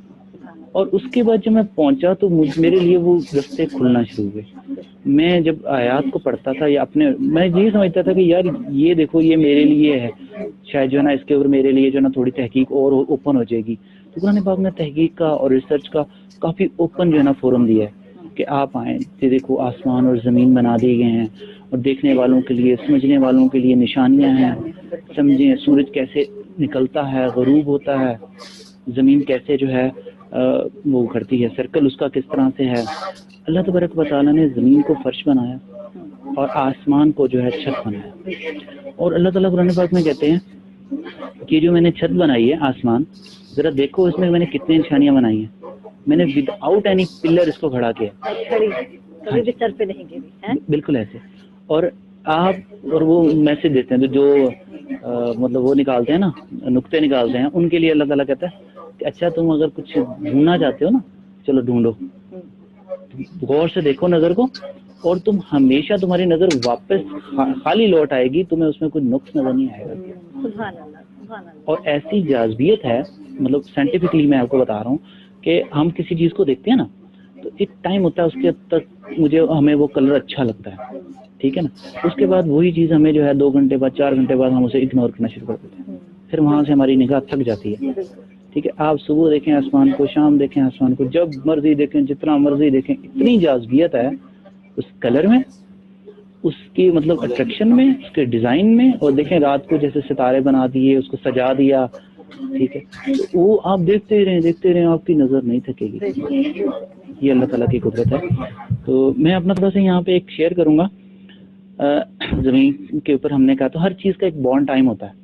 اور اس کے بعد جب میں پہنچا تو میرے لیے وہ رستے کھلنا شروع ہوئے. میں جب آیات کو پڑھتا تھا یا اپنے میں یہ سمجھتا تھا کہ یار یہ دیکھو یہ میرے لیے ہے، شاید جو ہے نا اس کے اوپر میرے لیے جو ہے نا تھوڑی تحقیق اور اوپن ہو جائے گی. تو قرآن پاک نے تحقیق کا اور ریسرچ کا کافی اوپن جو ہے نا فورم دیا ہے کہ آپ آئیں. دیکھو آسمان اور زمین بنا دیے گئے ہیں اور دیکھنے والوں کے لیے، سمجھنے والوں کے لیے نشانیاں ہیں. سمجھیں سورج کیسے نکلتا ہے، غروب ہوتا ہے، زمین کیسے جو ہے وہ کرتی ہے، سرکل اس کا کس طرح سے ہے. اللہ تبارک و تعالیٰ نے زمین کو فرش بنایا اور آسمان کو جو ہے چھت بنایا. اور اللہ تعالیٰ قرآن پاک میں کہتے ہیں کہ جو میں نے چھت بنائی ہے آسمان، ذرا دیکھو اس میں نے کتنی نشانیاں بنائی ہیں. میں نے ود آؤٹ اینی پلر اس کو کھڑا کیا، بالکل ایسے. اور آپ اور وہ میسج دیتے ہیں تو جو مطلب وہ نکالتے ہیں نا، نقطے نکالتے ہیں، ان کے لیے اللہ تعالیٰ کہتا ہے کہ اچھا تم اگر کچھ ڈھونڈنا چاہتے ہو نا، چلو ڈھونڈو، غور سے دیکھو نظر کو، اور تم ہمیشہ تمہاری نظر واپس خالی لوٹ آئے گی، تمہیں اس میں کوئی نقص نظر نہیں آئے گا. اور ایسی جاذبیت ہے، مطلب سائنٹیفکلی میں آپ کو بتا رہا ہوں کہ ہم کسی چیز کو دیکھتے ہیں نا تو ایک ٹائم ہوتا ہے اس کے تک ہمیں وہ کلر اچھا لگتا ہے، ٹھیک ہے نا. اس کے بعد وہی چیز ہمیں جو ہے 2 گھنٹے بعد 4 گھنٹے بعد ہم اسے اگنور کرنا شروع کر دیتے ہیں. پھر وہاں سے ہماری نگاہ تھک جاتی ہے. ٹھیک ہے، آپ صبح دیکھیں آسمان کو، شام دیکھیں آسمان کو، جب مرضی دیکھیں، جتنا مرضی دیکھیں، اتنی جاذبیت ہے اس کلر میں، اس کی مطلب اٹریکشن میں، اس کے ڈیزائن میں. اور دیکھیں رات کو جیسے ستارے بنا دیے، اس کو سجا دیا، ٹھیک ہے، وہ آپ دیکھتے رہیں آپ کی نظر نہیں تھکے گی. یہ اللہ تعالیٰ کی قدرت ہے. تو میں اپنا تھوڑا سا یہاں پہ ایک شیئر کروں گا. زمین کے اوپر ہم نے کہا تو ہر چیز کا ایک بورن ٹائم ہوتا ہے.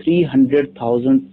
300,000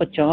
50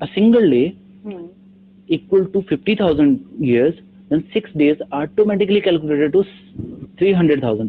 a single day equal to 50,000 years, then 6 days automatically calculated to 300,000,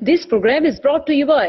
This program is brought to you by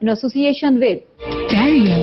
in association with Carrier,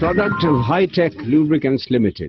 Product of High Tech Lubricants Limited.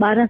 12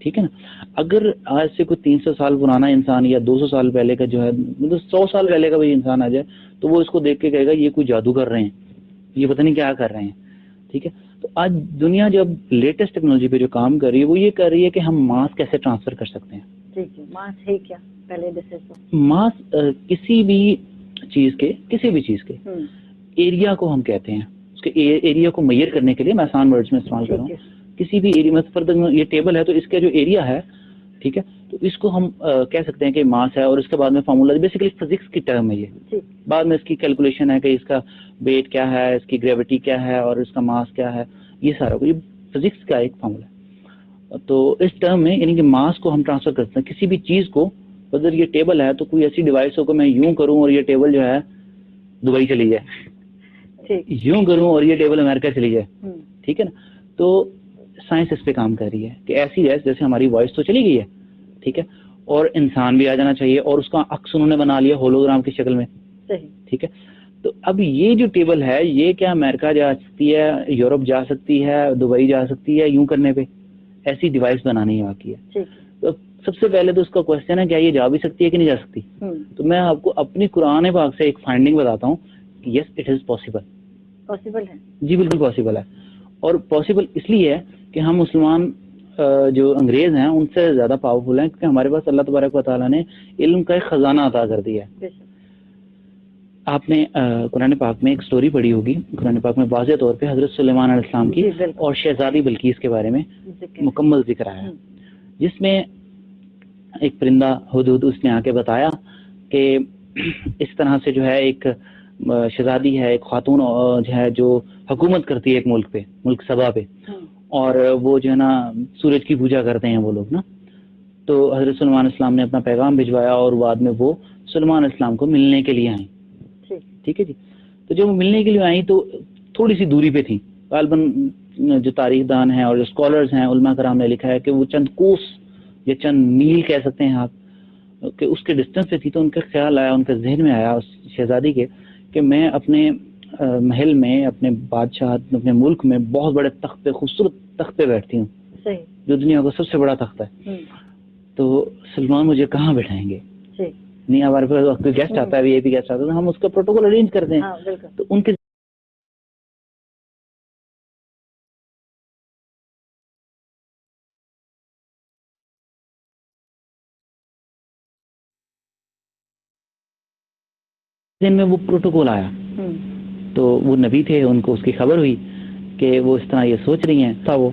ٹھیک ہے نا. اگر آج سے کوئی 300 سال پرانا انسان یا 200 سال پہلے کا جو ہے مطلب 100 سال پہلے کا بھی انسان آ جائے تو وہ اس کو دیکھ کے کہے گا یہ کوئی جادو کر رہے ہیں, یہ پتہ نہیں کیا کر رہے ہیں. ٹھیک ہے, تو آج دنیا جب لیٹسٹ ٹیکنالوجی پہ جو کام کر رہی ہے وہ یہ کر رہی ہے کہ ہم ماس کیسے ٹرانسفر کر سکتے ہیں. ٹھیک ہے, ماس ہے کیا پہلے ماس کسی بھی چیز کے ایریا کو ہم کہتے ہیں, اس کے ایریا کو میئر کرنے کے لیے میں آسان ورڈز میں استعمال کر رہا ہوں. کسی بھی ایریا میں فرض یہ ٹیبل ہے تو اس کا جو ایریا ہے, ٹھیک ہے, تو اس کو ہم کہہ سکتے ہیں کہ ماس ہے, اور اس کے بعد میں فارمولا بیسیکلی فزکس کی ٹرم ہے یہ. بعد میں اس کی کیلکولیشن ہے کہ اس کا ویٹ کیا ہے, اس کی گریوٹی کیا ہے, اور اس کا ماس کیا ہے, یہ سارا یہ فزکس کا ایک فارمولا ہے. تو اس ٹرم میں یعنی کہ ماس کو ہم ٹرانسفر کر سکتے ہیں کسی بھی چیز کو. اگر یہ ٹیبل ہے تو کوئی ایسی ڈیوائس ہو کہ میں یوں کروں اور یہ ٹیبل جو ہے دبئی چلی جائے, یوں کروں اور یہ ٹیبل امریکہ چلی جائے. ٹھیک ہے نا, تو سائنس اس پہ کام کر رہی ہے کہ ایسی ہے جیسے ہماری وائس تو چلی گئی ہے, ٹھیک ہے, اور انسان بھی آ جانا چاہیے, اور اس کا عکس انہوں نے بنا لیا ہولوگرام کی شکل میں. ٹھیک ہے, تو اب یہ جو ٹیبل ہے یہ کیا امریکہ جا سکتی ہے, یورپ جا سکتی ہے, دبئی جا سکتی ہے, یوں کرنے پہ ایسی ڈیوائس بنانی باقی ہے. تو سب سے پہلے تو اس کا کوشچن ہے کیا یہ جا بھی سکتی ہے کہ نہیں جا سکتی. تو میں آپ کو اپنی قرآن پاک سے ایک فائنڈنگ بتاتا ہوں کہ yes it is possible. Possible ہے جی بالکل پاسبل ہے, اور پاسبل اس لیے ہے کہ ہم مسلمان جو انگریز ہیں ان سے زیادہ پاورفل ہیں کیونکہ ہمارے پاس اللہ تبارک و تعالیٰ نے علم کا ایک خزانہ عطا کر دیا ہے. آپ نے قرآن پاک میں ایک سٹوری پڑھی ہوگی, قرآن پاک میں واضح طور پہ حضرت سلیمان علیہ السلام کی اور شہزادی بلقیس کے بارے میں مکمل ذکر آیا ہے, جس میں ایک پرندہ ہدہد اس نے آ کے بتایا کہ اس طرح سے جو ہے ایک شہزادی ہے, ایک خاتون جو ہے جو حکومت کرتی ہے ایک ملک پہ, ملک سبا پہ, اور وہ جو ہے نا سورج کی پوجا کرتے ہیں وہ لوگ نا. تو حضرت سلیمان علیہ السلام نے اپنا پیغام بھجوایا اور بعد میں وہ سلیمان علیہ السلام کو ملنے کے لیے آئیں. ٹھیک ہے جی, تو جب وہ ملنے کے لیے آئیں تو تھوڑی سی دوری پہ تھیں. غالباً جو تاریخ دان ہیں اور جو اسکالرز ہیں علماء کرام نے لکھا ہے کہ وہ چند کوس یا چند میل کہہ سکتے ہیں آپ کہ اس کے ڈسٹینس پہ تھی. تو ان کا خیال آیا, ان کے ذہن میں آیا اس شہزادی کے کہ میں اپنے محل میں, اپنے بادشاہ, اپنے ملک میں بہت بڑے تخت پہ, خوبصورت تخت پہ بیٹھتی ہوں جو دنیا کا سب سے بڑا تخت ہے. تو سلمان مجھے کہاں بیٹھائیں گے؟ نہیں, ہمارے پاس کوئی گیسٹ آتا ہے, وی آئی پی گیسٹ آتا ہے تو ہم اس کا پروٹوکول ارینج کرتے ہیں. تو ان کے دن میں وہ پروٹوکول آیا. تو وہ نبی تھے, ان کو اس کی خبر ہوئی کہ وہ اس طرح یہ سوچ رہی ہیں. تھا وہ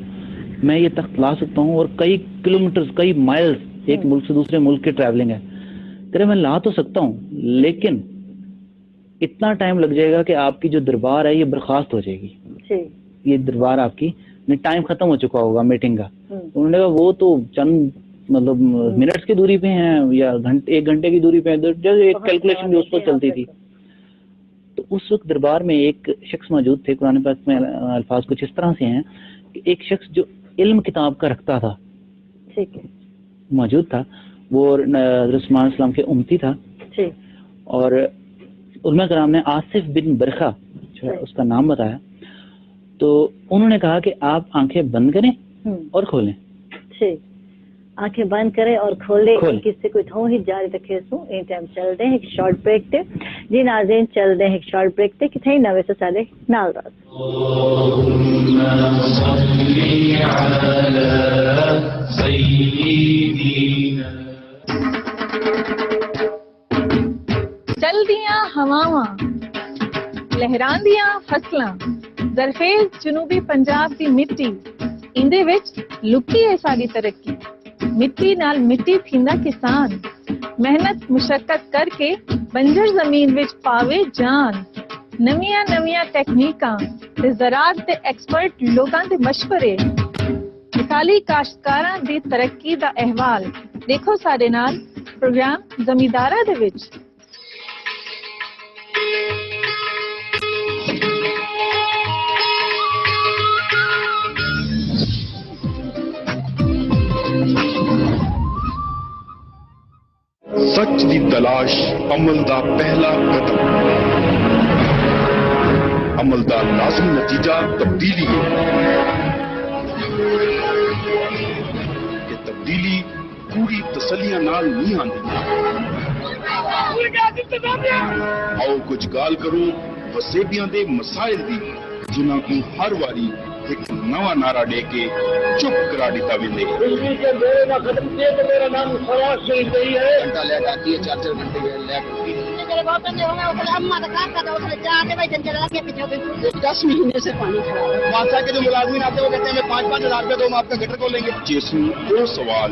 میں یہ تخت لا سکتا ہوں, اور کئی کلومیٹر, کئی مائلز ایک ملک سے دوسرے ملک کی ٹریولنگ ہے. تیرے میں لا تو سکتا ہوں لیکن اتنا ٹائم لگ جائے گا کہ آپ کی جو دربار ہے یہ برخاست ہو جائے گی. یہ دربار آپ کی ٹائم ختم ہو چکا ہوگا میٹنگ کا. انہوں نے کہا وہ تو چند مطلب منٹس کی دوری پہ ہیں یا ایک گھنٹے کی دوری پہ ہیں, جو ایک کیلکولیشن جو اس وقت چلتی تھی. تو اس وقت دربار میں ایک شخص موجود تھے. قرآن پاک میں الفاظ کچھ اس طرح سے ہیں کہ ایک شخص جو علم کتاب کا رکھتا تھا موجود تھا. وہ حضرت سلیمان علیہ السلام کے امتی تھا, اور علماء کرام نے آصف بن برخا جو ہے اس کا نام بتایا. تو انہوں نے کہا کہ آپ آنکھیں بند کریں اور کھولیں. آنکھیں بند کریں اور کھولیں. کس سے کوئی تھو ہی جاری رکھے سو این ٹائم چل دیں ایک شارٹ بریک تے. جی ناظرین چل دیں ایک شارٹ بریک تے کتنے نوے سے سارے نال راز. چل دیاں ہواواں لہران دیاں فصلاں زرخیز جنوبی پنجاب دی مٹی اندے وچ لکی ہے ساری ترقی. مٹی نال مٹی تھیندا کسان محنت مشقت کر کے بنجر زمین وچ پاوے جان. نویاں نویاں ٹیکنیکاں تے زراعت دے ایکسپرٹ لوکاں دے مشورے مثالی کاشتکاراں دی ترقی دا احوال دیکھو سارے نال پروگرام زمیندارا دے وچ. سچ دی تلاش عمل دا پہلا قدم. عمل دا لازم نتیجہ تبدیلی ہے. پوری تسلیاں نال نہیں آندی. آؤ کچھ گال کروں وسیبیاں دے مسائل دی جنہاں کو ہر واری ایک نواں نعرہ دے کے چپ کرا دیتا ویندے. بجلی کے میرے نہ ختم کیے تو میرا نام فراز شریف نہیں ہے. گھنٹہ لے جاتی ہے 4 گھنٹے لے کے 10 مہینے سے پانی خراب ہے. ماسا کے جو ملازمین آتے ہیں وہ کہتے ہیں ہمیں 5-5 ہزار روپے دو، ہم آپ کا گٹر کو لیں گے. جیسوں وہ سوال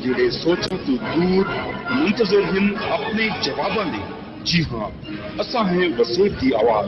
جڑے سوچوں تو دور منتظر ہیں اپنے جواباں دے. جی ہاں، اساں ہیں وسیب کی آواز.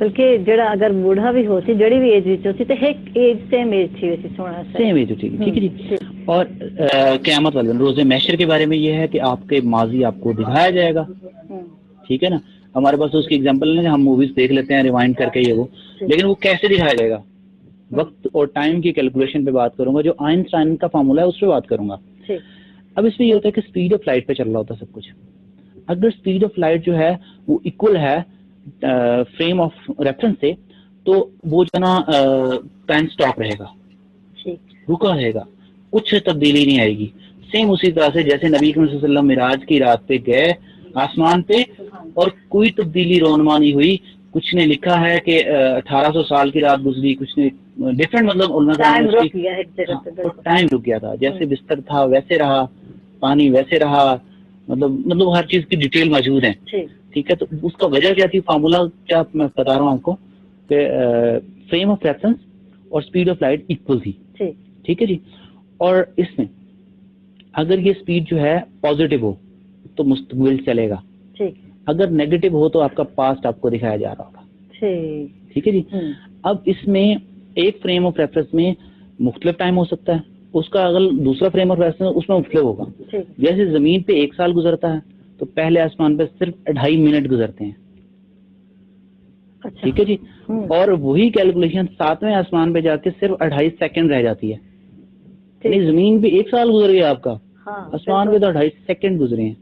بلکہ جڑا اگر بوڑھا بھی ہوتی جڑی بھی ایج وچ ہوتی تے ایک ایج سیم ایج تھی ویسی سونا سیم ایج ہوتی ٹھیک ہے جی. اور قیامت والے دن روز محشر کے بارے میں یہ ہے کہ آپ کے ماضی آپ کو دکھایا جائے گا, ٹھیک ہے نا. ہمارے پاس تو اس کی ایگزامپل نہیں, ہم موویز دیکھ لیتے ہیں ریوائنڈ کر کے یہ وہ, لیکن وہ کیسے دکھایا جائے گا؟ وقت اور ٹائم کی کیلکولیشن پہ بات کروں گا, جو آئنسٹائن کا فارمولا ہے اس پہ بات کروں گا. اب اس میں یہ ہوتا ہے کہ اسپیڈ آف لائٹ پہ چل رہا ہوتا ہے سب کچھ. اگر اسپیڈ آف لائٹ جو ہے وہ ایکول ہے فریم آف ریفرنس سے, تو وہ جو ہے نا ٹائم اسٹاپ رہے گا, رکا رہے گا, کچھ تبدیلی نہیں آئے گی. سیم اسی طرح سے جیسے نبی کریم صلی اللہ علیہ وسلم معراج کی رات پہ گئے آسمان پہ اور کوئی تبدیلی رونما نہیں ہوئی. کچھ نے لکھا ہے کہ 1800 سال کی رات گزری, کچھ نے ڈفرینٹ, مطلب ٹائم رک گیا تھا. جیسے بستر تھا ویسے رہا, پانی ویسے رہا, مطلب ہر چیز کی ڈیٹیل موجود ہے, ٹھیک ہے. تو اس کا وجہ کیا تھی, فارمولا کیا میں بتا رہا ہوں آپ کو, کہ فریم آف ریفرنس اور اسپیڈ آف لائٹ ایکول تھی, ٹھیک ہے جی. اور اس میں اگر یہ اسپیڈ جو ہے پازیٹیو ہو تو مستقبل چلے گا, اگر نیگیٹو ہو تو آپ کا پاسٹ آپ کو دکھایا جا رہا ہوگا, ٹھیک ہے جی. اب اس میں ایک فریم آف ریفرنس میں مختلف ٹائم ہو سکتا ہے, اس کا اگر دوسرا فریم آف ریفرنس اس میں مختلف ہوگا. جیسے زمین پہ 1 سال گزرتا ہے تو پہلے آسمان پہ صرف 2.5 منٹ گزرتے ہیں, ٹھیک ہے جی. اور وہی کیلکولیشن 7ویں آسمان پہ جا کے صرف 2.5 سیکنڈ رہ جاتی ہے. یعنی زمین پہ 1 سال گزر گیا آپ کا, آسمان پہ تو 2.5 سیکنڈ گزرے ہیں,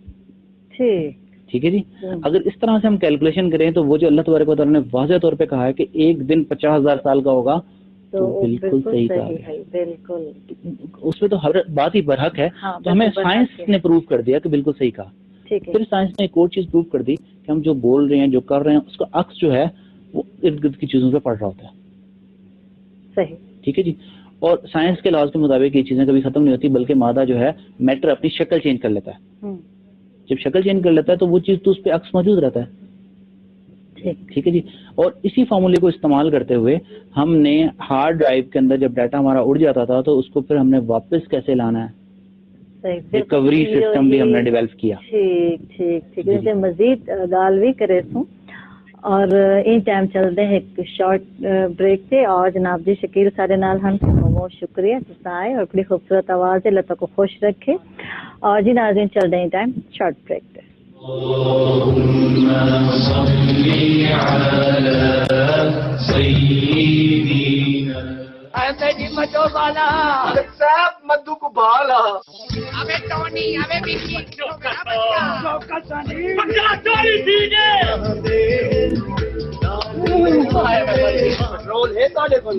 ٹھیک ہے جی. اگر اس طرح سے ہم کیلکولیشن کریں تو وہ جو اللہ تبارک و تعالیٰ نے واضح طور پہ کہا ہے کہ ایک دن 50,000 سال کا ہوگا, تو بالکل صحیح کہا ہے, بالکل اس میں تو ہر بات ہی برحق ہے. تو ہمیں سائنس نے پروو کر دیا کہ بالکل صحیح کہا. پھر سائنس نے ایک اور چیز پروو کر دی کہ ہم جو بول رہے ہیں, جو کر رہے ہیں, اس کا عکس جو ہے وہ ارد گرد کی چیزوں پہ پڑ رہا ہوتا ہے, صحیح, ٹھیک ہے جی. اور سائنس کے لاز کے مطابق یہ چیزیں کبھی ختم نہیں ہوتی, بلکہ مادہ جو ہے میٹر اپنی شکل چینج کر لیتا ہے. جب شکل چینج کر لیتا ہے تو وہ چیز تو اس پہ عکس موجود رہتا ہے, ٹھیک ہے جی. اور اسی فارمولے کو استعمال کرتے ہوئے ہم نے ہارڈ ڈرائیو کے اندر جب ڈیٹا ہمارا اڑ جاتا تھا تو اس کو پھر ہم نے واپس کیسے لانا ہے, ریکوری سسٹم بھی ہم نے ڈیولپ کیا. ٹھیک مزید گال بھی کرے سوں. اور ان ٹائم چلتے ہیں ایک شارٹ بریک سے. اور جناب جی شکیل سارے نال ہم بہت شکریہ آئے اور بڑی خوبصورت آواز ہے, اللہ کو خوش رکھے. اور جی ناظرین چل رہے ہیں ٹائم شارٹ بریک پہ. مدو کو بالا رول ہے تھوڑے کو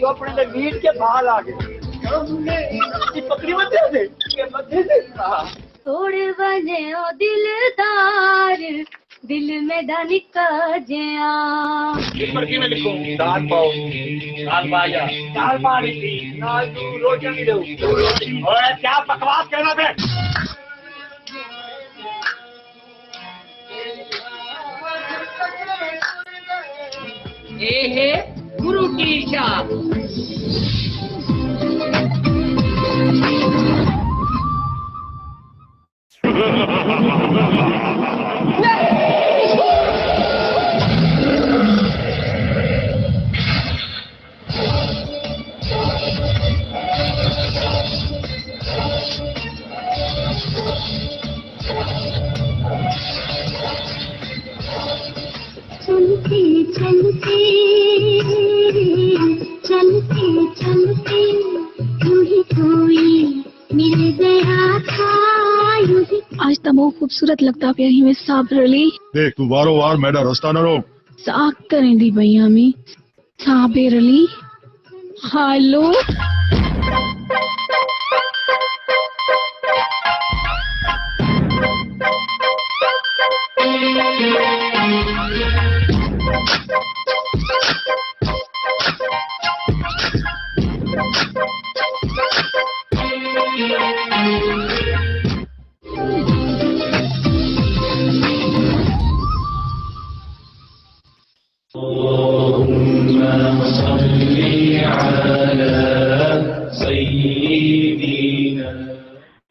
اپنے میٹ کے بال آ گئے پکڑی مدے سے توڑ بنے او دلدار دل میں ڈنک جیا میں لکھوں دال پاؤ دال باجا دال پانی تھی نال روٹی بھی دو. اور کیا بکواس کہنا تھے. یہ ہے گرو کی شان. چلتے چلتے چلتے چلتے یوں ہی کوئی مل گیا تھا. آج تو بہت خوبصورت لگتا پیا ہی میں صابر علی. دیکھ تو بارو بار میرا رستہ نہ روک. ساک کریں دی بھئی ہمیں صابر علی. ہالو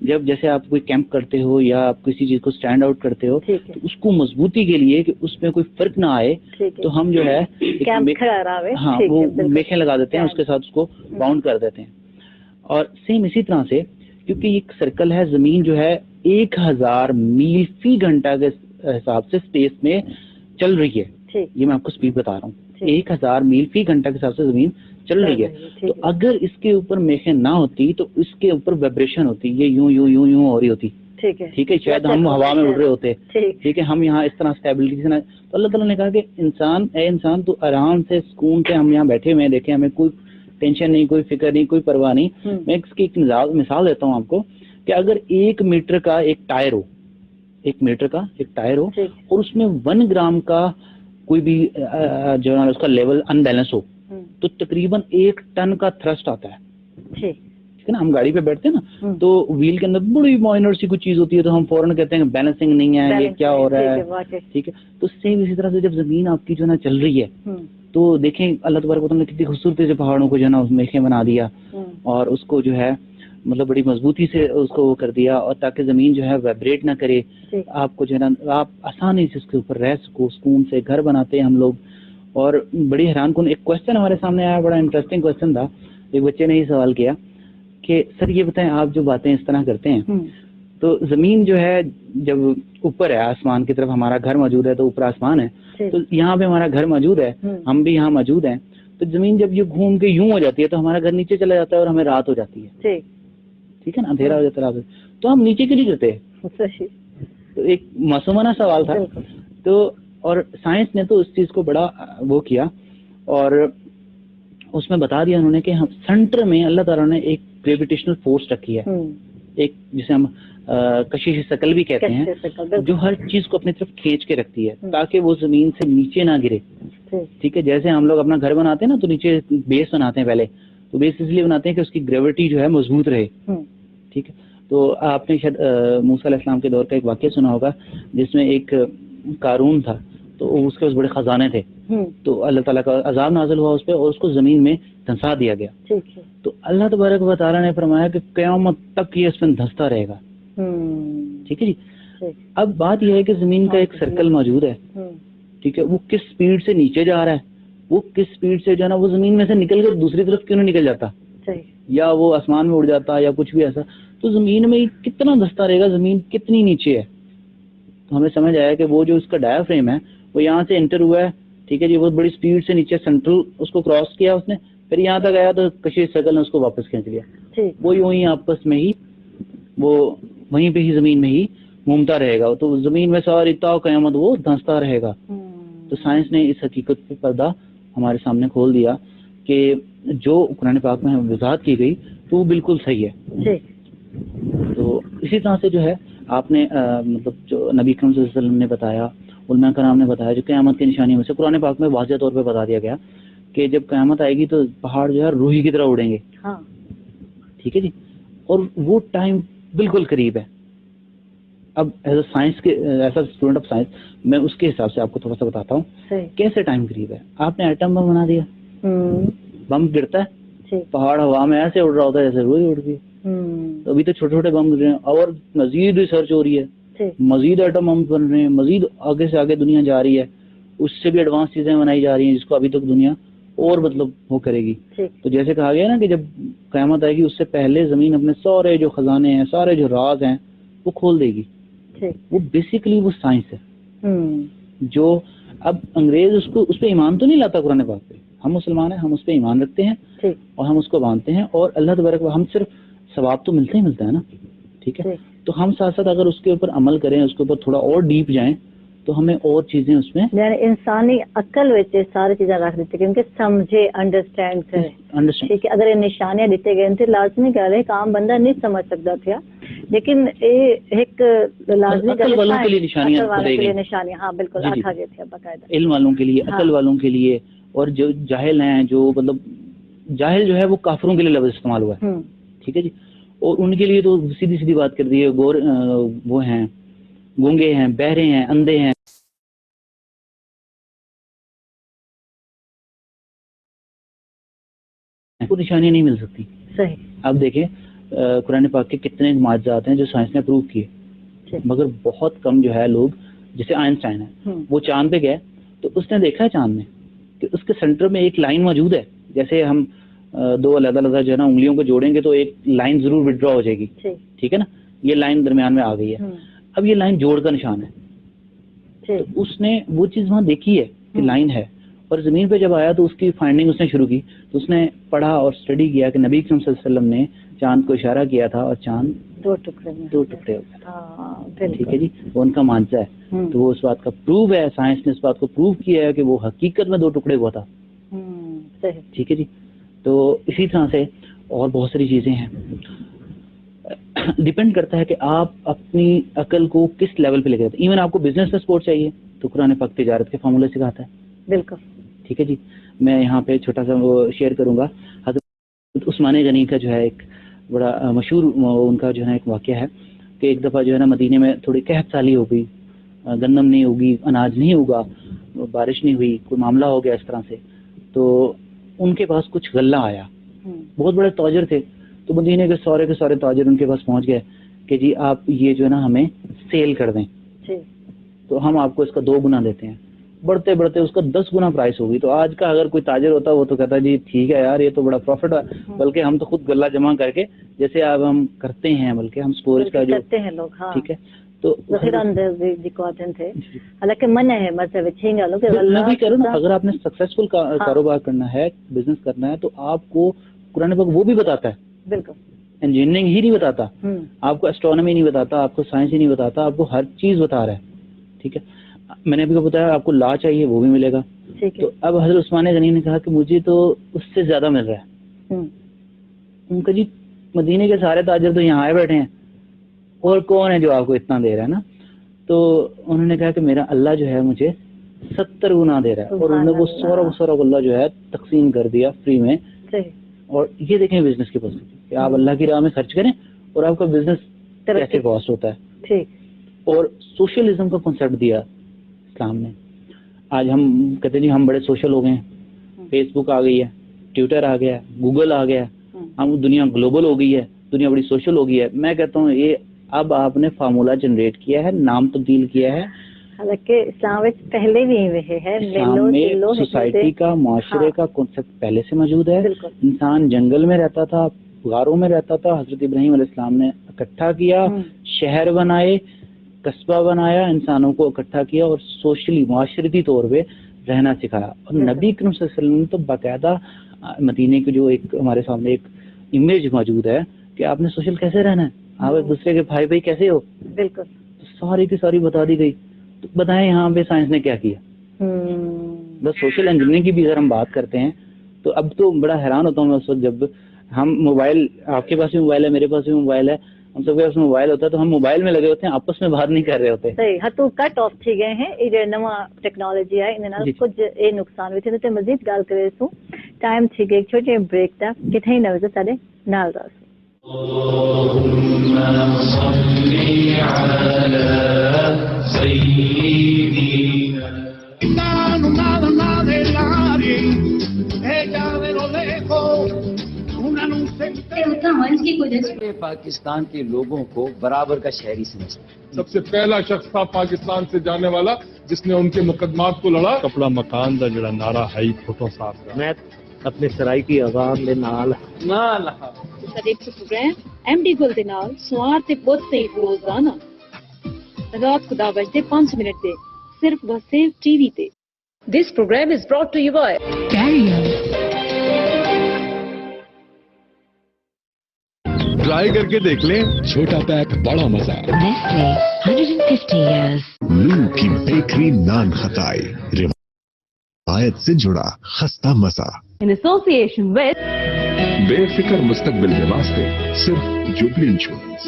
جب جیسے آپ کوئی کیمپ کرتے ہو یا آپ کسی چیز کو اسٹینڈ آؤٹ کرتے ہو تو اس کو مضبوطی کے لیے کہ اس میں کوئی فرق نہ آئے تو ہم جو ہے ہاں وہ میخیں لگا دیتے ہیں، اس کے ساتھ اس کو باؤنڈ کر دیتے ہیں. اور سیم اسی طرح سے کیونکہ یہ ایک سرکل ہے، زمین جو ہے 1000 میل فی گھنٹہ کے حساب سے اسپیس میں چل رہی ہے. یہ میں آپ کو اسپیڈ بتا رہا ہوں، 1000 میل فی گھنٹہ کے حساب سے زمین چل رہی ہے. تو اگر اس کے اوپر میخیں نہ ہوتی تو اس کے اوپر وائبریشن ہوتی، یہ یوں یوں یوں یوں ہو رہی ہوتی. ٹھیک ہے، شاید ہم ہوا میں اڑ رہے ہوتے. ٹھیک ہے، ہم یہاں اس طرح اسٹیبلٹی سے نہ. تو اللہ تعالیٰ نے کہا کہ انسان تو آرام سے سکون سے ہم یہاں بیٹھے ہوئے ہیں، دیکھیں ہمیں کوئی ٹینشن نہیں، کوئی فکر نہیں، کوئی پرواہ نہیں. میں اس کی ایک مثال دیتا ہوں آپ کو کہ اگر 1 میٹر کا ایک ٹائر ہو، 1 میٹر کا ایک ٹائر ہو اور اس میں 1 گرام کا کوئی بھی جو ہے اس کا لیول ان بیلنس ہو تو تقریباً 1 ٹن کا تھرسٹ آتا ہے. ٹھیک ہے نا، ہم گاڑی پہ بیٹھتے ہیں نا تو ویل کے اندر بڑی مائنر سی کوئی چیز ہوتی ہے تو ہم فوراً کہتے ہیں کہ بیلنسنگ نہیں ہے، یہ کیا ہو رہا ہے. ٹھیک ہے، تو سیم اسی طرح سے جب زمین آپ کی جو ہے نا چل رہی ہے تو دیکھیں اللہ تبارک و تعالیٰ نے کتنی خوبصورتی سے پہاڑوں کو جو ہے نا میخیں بنا دیا اور اس کو جو ہے مطلب بڑی مضبوطی سے اس کو وہ کر دیا، اور تاکہ زمین جو ہے وائبریٹ نہ کرے، آپ کو جو ہے نا آپ آسانی سے اس کے اوپر رہ سکو، سکون سے گھر بناتے ہیں ہم لوگ. اور بڑی حیران کن ایک کوشچن ہمارے سامنے آیا، بڑا انٹرسٹنگ کوشچن تھا. ایک بچے نے یہ سوال کیا کہ سر یہ بتائیں آپ جو باتیں اس طرح کرتے ہیں تو زمین جو ہے جب اوپر ہے آسمان کی طرف ہمارا گھر موجود ہے تو اوپر آسمان ہے، تو یہاں پہ ہمارا گھر موجود ہے، ہم بھی یہاں موجود ہیں، تو زمین جب یہ گھوم کے یوں ہو جاتی ہے تو ہمارا گھر نیچے چلا جاتا ہے اور ہمیں رات ہو جاتی ہے. ٹھیک ہے نا، اندھیرا ہو جاتا ہے، تو ہم نیچے کے لیے کرتے ہیں. تو ایک معصومانہ سوال تھا. تو اور سائنس نے تو اس چیز کو بڑا وہ کیا اور اس میں بتا دیا انہوں نے کہ ہم سینٹر میں اللہ تعالیٰ نے ایک گریویٹیشنل فورس رکھی ہے، ایک جسے ہم کشش ثقل بھی کہتے ہیں، جو ہر چیز کو اپنی طرف کھینچ کے رکھتی ہے تاکہ وہ زمین سے نیچے نہ گرے. ٹھیک ہے، جیسے ہم لوگ اپنا گھر بناتے ہیں نا تو نیچے بیس بناتے ہیں پہلے، تو بیس اس لیے بناتے ہیں کہ اس کی گریوٹی جو ہے مضبوط رہے. ٹھیک ہے، تو آپ نے شاید موسیٰ علیہ السلام کے دور کا ایک واقعہ سنا ہوگا جس میں ایک قارون تھا تو اس کے پاس بڑے خزانے تھے، تو اللہ تعالیٰ کا عذاب نازل ہوا اس پہ اور اس کو زمین میں دھنسا دیا گیا. تو اللہ تبارک و تعالیٰ نے فرمایا کہ قیامت تک یہ اس میں دھنستا رہے گا. ٹھیک ہے جی. اب بات یہ ہے کہ زمین کا ایک سرکل موجود ہے، ٹھیک ہے، وہ کس سپیڈ سے نیچے جا رہا ہے، وہ کس سپیڈ سے جو ہے نا وہ زمین میں سے نکل کر دوسری طرف کیوں نہیں نکل جاتا یا وہ آسمان میں اڑ جاتا یا کچھ بھی ایسا. تو زمین میں کتنا دھستا رہے گا، زمین کتنی نیچے ہے. تو ہمیں سمجھ آیا کہ وہ جو اس کا ڈایا فریم ہے وہ یہاں سے انٹر ہوا ہے، ٹھیک ہے جی، وہ بڑی سپیڈ سے نیچے سینٹرل اس کو کراس کیا اس نے، پھر یہاں تک آیا تو کشش ثقل نے اس کو واپس کھینچ لیا. وہ یوں ہی آپس میں ہی وہ وہیں پہ ہی زمین میں ہی گھومتا رہے گا، تو زمین میں ساری تا قیامت وہ دھنستا رہے گا. تو سائنس نے اس حقیقت پہ پردہ ہمارے سامنے کھول دیا کہ جو قرآن پاک میں وضاحت کی گئی تو وہ بالکل صحیح ہے. تو اسی طرح سے جو ہے آپ نے مطلب جو نبی کریم صلی اللہ علیہ وسلم نے بتایا، علماء کرام نے بتایا، جو قیامت کی نشانی میں سے قرآن پاک میں واضح طور پہ بتا دیا گیا کہ جب قیامت آئے گی تو پہاڑ جو ہے روحی کی طرح اڑیں گے. ٹھیک ہے جی، اور وہ ٹائم بالکل قریب ہے. اب ایز اے سائنس کے ایسا اسٹوڈنٹ آف سائنس میں اس کے حساب سے آپ کو تھوڑا سا بتاتا ہوں کیسے ٹائم قریب ہے. آپ نے ایٹم بم بنا دیا، بم گرتا ہے، پہاڑ ہوا میں ایسے اڑ رہا ہوتا ہے جیسے روئی اڑ گئی. تو ابھی تو چھوٹے چھوٹے بم گر رہے ہیں اور مزید ریسرچ ہو رہی ہے، مزید ایٹم بم بن رہے ہیں، مزید آگے سے آگے دنیا جا رہی ہے، اس سے بھی ایڈوانس چیزیں بنائی جا رہی ہیں جس کو ابھی تک دنیا اور مطلب وہ کرے گی. تو جیسے کہا گیا نا کہ جب قیامت آئے گی اس سے پہلے زمین اپنے سارے جو خزانے ہیں، سارے جو راز ہیں وہ کھول دے گی. وہ بیسیکلی وہ سائنس ہے جو اب انگریز اس پہ ایمان تو نہیں لاتا قرآن پاک پہ. ہم مسلمان ہیں، ہم اس پہ ایمان رکھتے ہیں اور ہم اس کو مانتے ہیں اور اللہ تبارک ہم صرف ثواب تو ملتا ہے نا. ٹھیک ہے، تو ہم ساتھ ساتھ اگر اس کے اوپر عمل کریں، اس کے اوپر تھوڑا اور ڈیپ جائیں تو ہمیں اور چیزیں اس میں یعنی انسانی عقل وچ ساری چیزیں رکھ دیتے کیونکہ سمجھے انڈرسٹینڈ کرے. ٹھیک ہے، اگر یہ نشانیاں دیتے گئے تھے لازمی گل ہے کہ عام بندہ نہیں سمجھ سکتا تھا، لیکن یہ ایک لازمی عقل والوں کے لیے نشانیاں ہاں بالکل آکھا گیا تھا باقاعدہ علم والوں کے لیے، عقل والوں کے لیے. اور جو جاہل ہیں، جو مطلب جاہل جو ہے وہ کافروں کے لیے لفظ استعمال ہوا ہے. ٹھیک ہے جی، اور ان کے لیے تو سیدھی سیدھی بات کر دی ہے، وہ ہیں گونگے ہیں، بہرے ہیں، اندھے ہیں. کو نشانیاں نہیں مل سکتی. صحیح. اب دیکھیں قرآن پاک کے کتنے معجزات ہیں جو سائنس نے پروو کیے، مگر بہت کم جو ہے لوگ، جیسے آئنسٹائن ہے وہ چاند پہ گئے تو اس نے دیکھا ہے چاند میں کہ اس کے سینٹر میں ایک لائن موجود ہے، جیسے ہم دو علیحدہ علیحدہ جو ہے نا انگلیوں کو جوڑیں گے تو ایک لائن ضرور وڈرا ہو جائے گی، ٹھیک ہے نا، یہ لائن درمیان میں آ گئی ہے، اب یہ لائن جوڑ کا نشان ہے، تو اس نے وہ چیز وہاں دیکھی ہے کہ لائن ہے، اور زمین پہ جب آیا تو اس کی فائنڈنگ اس نے شروع کی، تو اس نے پڑھا اور اسٹڈی کیا کہ نبی کریم صلی اللہ علیہ وسلم نے چاند کو اشارہ کیا تھا اور چاند دو ٹکڑے ہو گیا، ٹھیک ہے جی، وہ ان کا معجزہ ہے، تو وہ اس بات کا پروف ہے، سائنس نے اس بات کو پروف کیا ہے کہ وہ حقیقت میں دو ٹکڑے ہوا تھا، ٹھیک ہے جی۔ تو اسی طرح سے اور بہت ساری چیزیں ہیں، ڈیپینڈ کرتا ہے کہ آپ اپنی عقل کو کس لیول پہ لے کے جاتے ہیں۔ ایون آپ کو بزنس میں سپورٹ چاہیے تو قرآن پاک تجارت کے فارمولے سکھاتا ہے، بالکل ٹھیک ہے جی۔ میں یہاں پہ چھوٹا سا وہ شیئر کروں گا، حضرت عثمان غنی کا جو ہے ایک بڑا مشہور ان کا جو ہے ایک واقعہ ہے کہ ایک دفعہ جو ہے نا مدینے میں تھوڑی قحط سالی ہو گئی، گندم نہیں ہوگی، اناج نہیں ہوگا، بارش نہیں ہوئی، کوئی معاملہ ہو گیا اس طرح سے، تو ان کے پاس کچھ غلہ آیا، بہت بڑے تاجر تھے، تو مدینے کے سارے تاجر ان کے پاس پہنچ گئے کہ جی آپ یہ جو ہے نا ہمیں سیل کر دیں تو ہم آپ کو اس کا 2 گنا دیتے ہیں، بڑھتے بڑھتے اس کا 10 گنا پرائس ہوگی۔ تو آج کا اگر کوئی تاجر ہوتا وہ تو کہتا جی ٹھیک ہے یار، یہ تو بڑا پروفٹ ہے، بلکہ ہم تو خود غلہ جمع کر کے جیسے اب ہم کرتے ہیں، بلکہ ہم سٹوریج کا جو کرتے ہیں لوگ، ہاں ٹھیک ہے، تو حالانکہ منع ہے مذہب میں بھی کہہ رہا ہوں نا، اگر آپ نے سکسیسفل کاروبار کرنا ہے، بزنس کرنا ہے، تو آپ کو قرآن پاک وہ بھی بتاتا ہے، بالکل انجینئرنگ ہی نہیں بتاتا آپ کو، اسٹرانومی نہیں بتاتا آپ کو، سائنس ہی نہیں بتاتا آپ کو، ہر چیز بتا رہا ہے، ٹھیک ہے۔ میں نے ابھی کو بتایا آپ کو لا چاہیے وہ بھی ملے گا، تو اب حضرت عثمان غنی نے کہا کہ مجھے تو اس سے زیادہ مل رہا ہے، ان کا جی مدینے کے سارے تاجر تو یہاں آئے بیٹھے ہیں اور کون ہے جو آپ کو اتنا دے رہا ہے نا، تو انہوں نے کہا کہ میرا اللہ جو ہے مجھے 70 گنا دے رہا ہے، اور انہوں نے وہ سارا اللہ جو ہے تقسیم کر دیا فری میں۔ اور یہ دیکھیں بزنس کی پاسبلٹی کہ آپ اللہ کی راہ میں خرچ کریں اور آپ کا بزنس کیسے کاسٹ ہوتا ہے، اور سوشلزم کا کنسیپٹ دیا اسلام نے۔ آج ہم کہتے ہیں جی ہم بڑے سوشل ہو گئے ہیں، فیس بک آ گئی ہے، ٹویٹر آ گیا ہے، گوگل آ گیا ہے، ہم دنیا گلوبل ہو گئی ہے، دنیا بڑی سوشل ہو گئی ہے۔ میں کہتا ہوں یہ اب آپ نے فارمولا جنریٹ کیا ہے، نام تبدیل کیا ہے، حالانکہ اسلام پہلے بھی ہے، اسلام میں سوسائٹی کا، معاشرے کا کنسیپٹ پہلے سے موجود ہے۔ انسان جنگل میں رہتا تھا، غاروں میں رہتا تھا، حضرت ابراہیم علیہ السلام نے اکٹھا کیا، شہر بنائے، قصبہ بنایا، انسانوں کو اکٹھا کیا اور سوشلی معاشرتی طور پہ رہنا سکھایا۔ اور نبی کریم صلی اللہ علیہ وسلم نے تو باقاعدہ مدینے کی جو ایک ہمارے سامنے ایک امیج موجود ہے کہ آپ نے سوشل کیسے رہنا ہے، آپ ایک دوسرے کے بھائی کیسے ہو، بالکل ساری کی ساری بتا دی گئی۔ تو بتائیں یہاں پہ سائنس نے کیا کیا، بس سوشل انجینئرنگ کی بھی اگر ہم بات کرتے ہیں تو اب تو بڑا حیران ہوتا ہوں میں اس وقت جب ہم موبائل، آپ کے پاس بھی موبائل ہے، میرے پاس بھی موبائل ہے، ہم سب کے پاس موبائل ہوتا ہے تو ہم موبائل میں لگے ہوتے ہیں، آپس میں بات نہیں کر رہے ہوتے۔ صحیح، ہتو کٹ آف تھی گئے ہیں، یہ نوا ٹیکنالوجی ہے، ان نال کچھ اے نقصان بھی تھے، تے مزید گل کرے سو ٹائم تھی گئی چھوٹے بریک دا کتھے نہ وجہ سارے نال دا اللهم صل على سيدنا پاکستان کے لوگوں کو برابر کا شہری سمجھتا ہے۔ سب سے پہلا شخص تھا پاکستان سے جانے والا جس نے ان کے مقدمات کو لڑا۔ کپڑا مکان دا جڑا نعرہ ہے فوٹو صاف کر، میں اپنے سرائی کی عوام دے نال دیکھ پروگرام ایم ڈی گل دے نال سوار تے بہت تے روزانہ رات کو 10 بجے 5 منٹ دے صرف وسیع ٹی وی تے۔ دس program is brought to you by try کر کے دیکھ لیں، چھوٹا پیک بڑا مزہ۔ 150 years لو کی بیکری نان خطائی، روایت سے جڑا خستہ مزہ، in association with بے فکر مستقبل کے واسطے صرف جوبلی انشورنس۔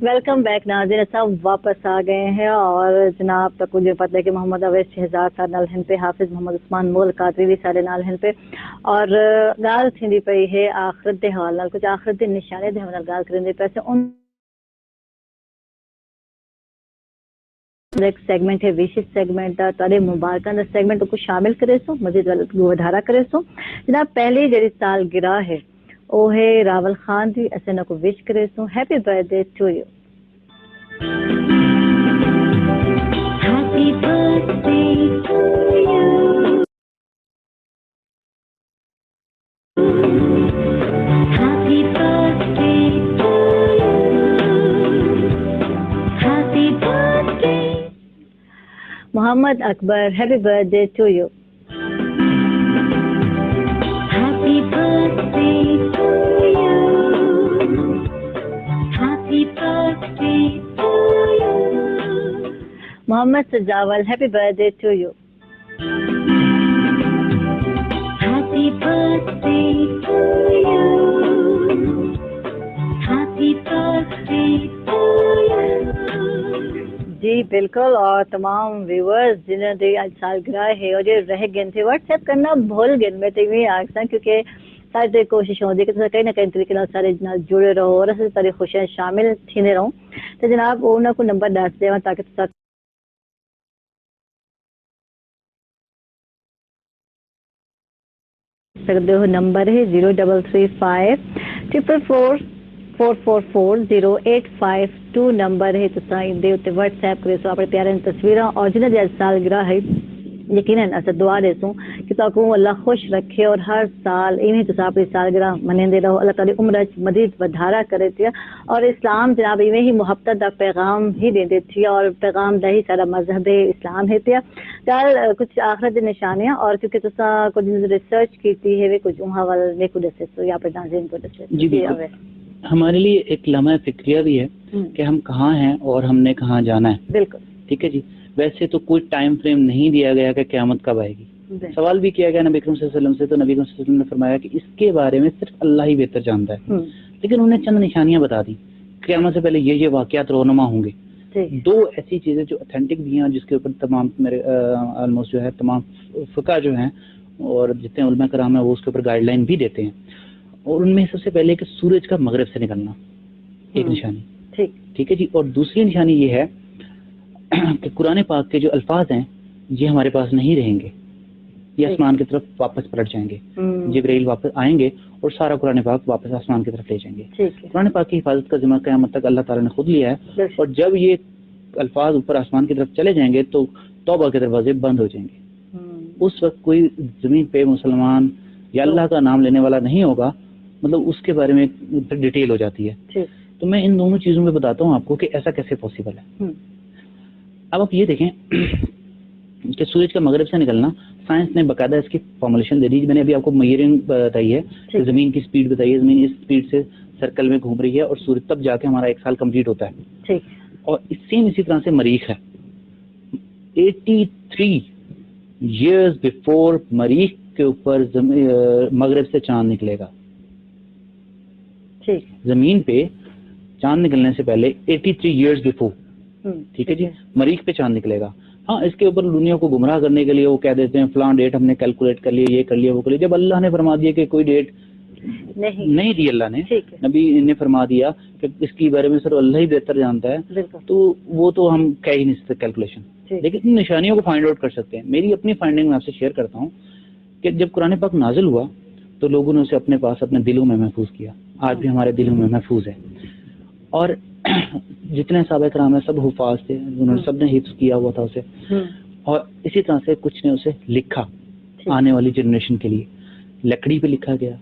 ویلکم بیک ناظرین، سب واپس آ گئے ہیں اور جناب تک جو پتہ ہے کہ محمد اویس شہزاد سارے نال ہن پہ، حافظ محمد عثمان مول قادری بھی سارے نال ہن پہ، اور گال تھیندی پئی ہے آخرت دے حوالے نال، کچھ آخرت دے نشانے دے حوالے نال گال کرن دے پیسے ان ایک سیگمنٹ ہے وشیش سیگمنٹ تارے مبارکاں دا سیگمنٹ کو شامل کرے سو مزید وڈھارا کرے سو جناب پہلی جڑی سالگرہ ہے وہ ہے راول خان دی اسے کو وش کرے so happy birthday to you happy birthday to you happy birthday to Muhammad Akbar happy birthday to you happy birthday to you happy birthday to you Muhammad Sajawal happy birthday to you happy birthday to you happy birthday to you جی بالکل اور تمام viewers جنہوں نے آج سالگرہ ہے اور جو رہ گئے تھے واٹس ایپ کرنا بھول گئے میں تو یہ آخسا کیونکہ سارے کوشش ہوتی ہے کہ کہیں نہ کہیں طریقے سارے جڑے رہو اور ساری خوشیاں شامل تھیندے رہو تو جناب انہوں کو نمبر دس دے تاکہ سکتے ہو نمبر ہے 0354444085 نمبر ہے تو واٹس ایپ کرے سو اپنے پیارے تصویر اور جنہیں دی سالگرہ ہے یقیناً اصل دعا دے سوں کہ تاکہ اللہ خوش رکھے اور ہر سال انہیں تو اپنی سالگرہ منیندے رہو اللہ تعالی عمر مزید ودھارا کرے تھے اور اسلام جناب ایویں ہی محبت دا پیغام ہی دے تھی اور پیغام دا ہی سارا مذہب اسلام ہے تھیا چل کچھ آخرت دی نشانیاں اور کیونکہ تسا کچھ ریسرچ کیتی ہے کچھ وہاں والے نے کو دسے سو یا پر ناظرین کو دسے جی ہمارے لیے ایک لمحہ فکریہ بھی ہے کہ ہم کہاں ہیں اور ہم نے کہاں جانا ہے بالکل ٹھیک ہے جی ویسے تو کوئی ٹائم فریم نہیں دیا گیا کہ قیامت کب آئے گی سوال بھی کیا گیا نبی کریم صلی اللہ علیہ وسلم سے تو نبی کریم صلی اللہ علیہ وسلم نے فرمایا کہ اس کے بارے میں صرف اللہ ہی بہتر جانتا ہے لیکن انہیں چند نشانیاں بتا دی قیامت سے پہلے یہ واقعات رونما ہوں گے دو ایسی چیزیں جو اتھینٹک بھی ہیں جس کے اوپر تمام میرے آلموسٹ جو ہے تمام فقہ جو ہیں اور جتنے علماء کرام ہیں وہ اس کے اوپر گائیڈ لائن بھی دیتے ہیں اور ان میں سب سے پہلے کہ سورج کا مغرب سے نکلنا ایک نشانی ٹھیک ہے جی اور دوسری نشانی یہ ہے کہ قرآن پاک کے جو الفاظ ہیں یہ ہمارے پاس نہیں رہیں گے یہ آسمان کی طرف واپس پلٹ جائیں گے جبرائیل واپس آئیں گے اور سارا قرآن پاک واپس آسمان کی طرف لے جائیں گے قرآن پاک کی حفاظت کا ذمہ قیامت تک اللہ تعالیٰ نے خود لیا ہے اور جب یہ الفاظ اوپر آسمان کی طرف چلے جائیں گے تو توبہ کے دروازے بند ہو جائیں گے اس وقت کوئی زمین پہ مسلمان یا اللہ کا نام لینے والا نہیں ہوگا مطلب اس کے بارے میں ڈیٹیل ہو جاتی ہے تو میں ان دونوں چیزوں میں بتاتا ہوں آپ کو کہ ایسا کیسے پاسبل ہے اب آپ یہ دیکھیں کہ سورج کا مغرب سے نکلنا سائنس نے باقاعدہ اس کی فارمولیشن دے دی میں نے ابھی آپ کو میئرنگ بتائی ہے کہ زمین کی سپیڈ بتائی ہے زمین اس سپیڈ سے سرکل میں گھوم رہی ہے اور سورج تب جا کے ہمارا ایک سال کمپلیٹ ہوتا ہے اور اسی طرح سے مریخ ہے 83 years before مریخ کے اوپر مغرب سے چاند نکلے گا زمین پہ چاند نکلنے سے پہلے 83 years before ٹھیک ہے جی مریخ پہ چاند نکلے گا ہاں اس کے اوپر دنیا کو گمراہ کرنے کے لیے وہ کہہ دیتے ہیں فلاں ڈیٹ ہم نے کیلکولیٹ کر لیا یہ کر لیا وہ کر لیا جب اللہ نے فرما دیا کہ کوئی ڈیٹ نہیں دی اللہ نے نبی نے فرما دیا کہ اس کے بارے میں صرف اللہ ہی بہتر جانتا ہے تو وہ تو ہم کہہ ہی نہیں سکتے کیلکولیشن لیکن ان نشانیوں کو فائنڈ آؤٹ کر سکتے ہیں میری اپنی فائنڈنگ میں آپ سے شیئر کرتا ہوں کہ جب قرآن پاک نازل ہوا تو لوگوں نے اسے اپنے پاس اپنے دلوں میں محفوظ کیا آج بھی ہمارے دلوں میں محفوظ ہے اور جتنے صحابہ کرام ہیں سب حفاظ تھے انہوں نے سب نے حفظ کیا ہوا تھا اسے اور اسی طرح سے کچھ نے اسے لکھا آنے والی جنریشن کے لیے لکڑی پہ لکھا گیا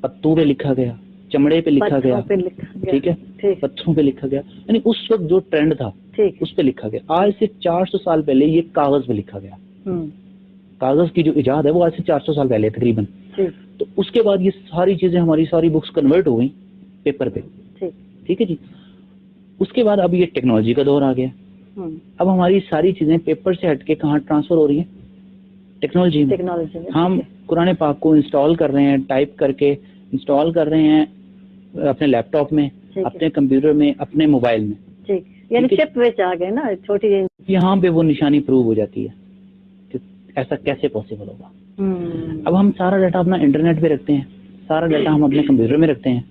پتوں پہ لکھا گیا چمڑے پہ لکھا گیا ٹھیک ہے پتھروں پہ لکھا گیا یعنی اس وقت جو ٹرینڈ تھا اس پہ لکھا گیا آج سے 400 سال پہلے یہ کاغذ پہ لکھا گیا کاغذ کی جو ایجاد ہے وہ آج سے 400 سال پہلے تقریباً تو اس کے بعد یہ ساری چیزیں ہماری ساری بکس کنورٹ ہو گئی پیپر پہ ٹھیک ہے جی اس کے بعد اب یہ ٹیکنالوجی کا دور آ گیا اب ہماری ساری چیزیں پیپر سے ہٹ کے کہاں ٹرانسفر ہو رہی ہیں ٹیکنالوجی میں ہم قرآن پاک کو انسٹال کر رہے ہیں ٹائپ کر کے انسٹال کر رہے ہیں اپنے لیپ ٹاپ میں اپنے کمپیوٹر میں اپنے موبائل میں یعنی چپ وچ آ گئے نا چھوٹی یہاں پہ وہ نشانی پروو ہو جاتی ہے کہ ایسا کیسے پاسبل ہوگا اب ہم سارا ڈاٹا اپنا انٹرنیٹ پہ رکھتے ہیں سارا ڈاٹا ہم اپنے کمپیوٹر میں رکھتے ہیں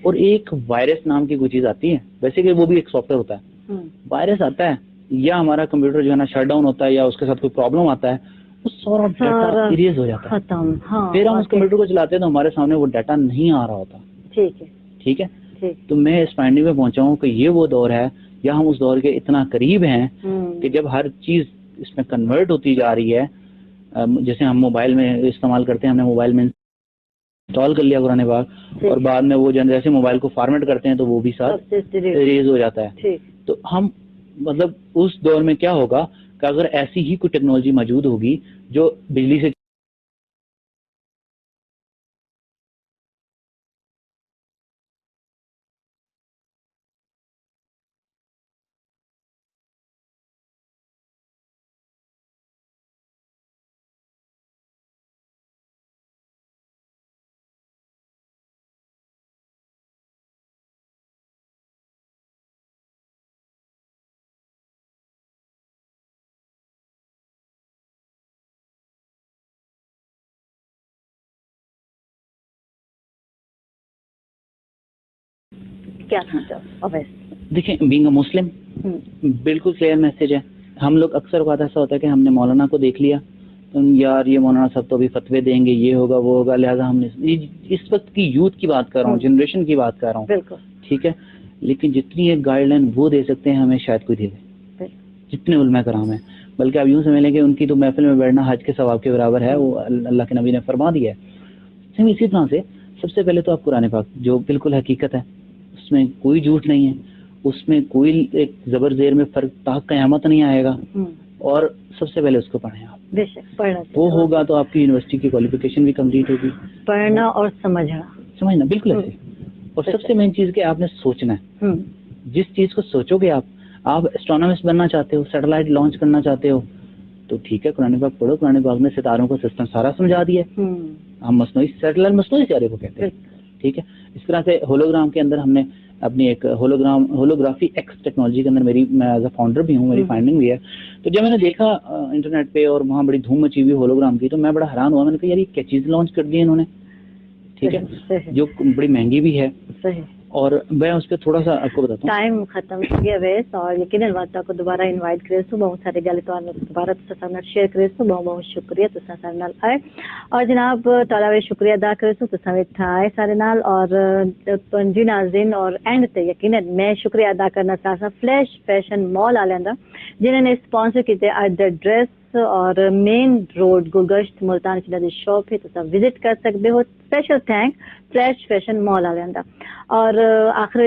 اور ایک وائرس نام کی کوئی چیز آتی ہے ویسے کہ وہ بھی ایک سافٹ ویئر ہوتا ہے وائرس آتا ہے یا ہمارا کمپیوٹر جو ہے نا شٹ ڈاؤن ہوتا ہے یا اس کے ساتھ کوئی پرابلم آتا ہے وہ سارا ڈیٹا اریز ہو جاتا ہے ختم. پھر ہم اس کمپیوٹر کو چلاتے ہیں تو ہمارے سامنے وہ ڈیٹا نہیں آ رہا ہوتا. ٹھیک ہے. تو میں اس فائنڈنگ میں پہنچا ہوں کہ یہ وہ دور ہے یا ہم اس دور کے اتنا قریب ہیں کہ جب ہر چیز اس میں کنورٹ ہوتی جا رہی ہے. جیسے ہم موبائل میں استعمال کرتے ہیں, ہم نے موبائل میں انسٹال کر لیا قرآن پاک اور بعد میں وہ جیسے موبائل کو فارمیٹ کرتے ہیں تو وہ بھی ساتھ اریز ہو جاتا ہے. تو ہم مطلب اس دور میں کیا ہوگا کہ اگر ایسی ہی کوئی ٹیکنالوجی موجود ہوگی جو بجلی سے کیا سمجھو؟ دیکھیں بینگ اے مسلم بالکل کلیئر میسج ہے. ہم لوگ اکثر اوقات ایسا ہوتا ہے کہ ہم نے مولانا کو دیکھ لیا یار یہ مولانا صاحب تو ابھی فتوے دیں گے, یہ ہوگا وہ ہوگا, لہٰذا ہم نے اس وقت کی یوتھ کی بات کر رہا ہوں, جنریشن کی بات کر رہا ہوں. بالکل ٹھیک ہے. لیکن جتنی ایک گائیڈ لائن وہ دے سکتے ہیں ہمیں شاید کوئی دے دے, جتنے علماء کرام ہیں. بلکہ آپ یوں سمجھ لیں کہ ان کی تو محفل میں بیٹھنا حج کے ثواب کے برابر ہے, وہ اللہ کے نبی نے فرما دیا ہے. اسی طرح سے سب سے پہلے تو آپ قرآن پاک جو بالکل حقیقت ہے, اس میں کوئی جھوٹ نہیں ہے, اس میں کوئی ایک زبر زیر میں فرق تا قیامت نہیں آئے گا, اور سب سے پہلے اس کو پڑھیں آپ. بے شک پڑھنا وہ ہوگا تو آپ کی یونیورسٹی کی کوالیفیکیشن بھی کمپلیٹ ہوگی. پڑھنا اور سمجھنا بالکل ایسے. اور سب سے مین چیز کہ آپ نے سوچنا ہے. جس چیز کو سوچو گے آپ اسٹرونامسٹ بننا چاہتے ہو, سیٹلائٹ لانچ کرنا چاہتے ہو, تو ٹھیک ہے قرآن پاک پڑھو. قرآن پاک نے ستاروں کا سسٹم سارا سمجھا دیا. ہم مصنوعی سیٹلائٹ مصنوعی سیارے کو کہتے ہیں. ٹھیک ہے. اس طرح سے ہولوگرام کے اندر ہم نے اپنی ایک ہولوگرافی ایکس ٹیکنالوجی کے اندر میں ایز اے فاؤنڈر بھی ہوں, میری فائنڈنگ بھی ہے. تو جب میں نے دیکھا انٹرنیٹ پہ اور وہاں بڑی دھوم مچی ہوئی ہولوگرام کی, تو میں بڑا حیران ہوا. میں نے کہا یار یہ کیا چیز لانچ کر دی ہے انہوں نے, ٹھیک ہے, جو بڑی مہنگی بھی ہے. اور میں اس پہ تھوڑا سا آپ کو بتاتا ہوں. ٹائم ختم ہو گیا ویس, اور یقیناً واتا کو دوبارہ انوائٹ کرے سو بہت سارے گل تو دوبارہ تو شیئر کرے سو. بہت بہت شکریہ تو سارے نال آئے, اور جناب تعالیٰ شکریہ ادا کرے سو تو ویٹھا آئے سارے نال. اور جی ناظرین, اور اینڈ تے یقیناً میں شکریہ ادا کرنا چاہتا فلیش فیشن مال والوں کا جنہوں نے اسپانسر کیتے اج دا ڈریس, اور مین روڈ گلگشت ملتان جنہ کی شاپ ہے, تو وزٹ کر سکتے ہو. اسپیشل تھینک فلیش فیشن مال والوں کا. اور آخر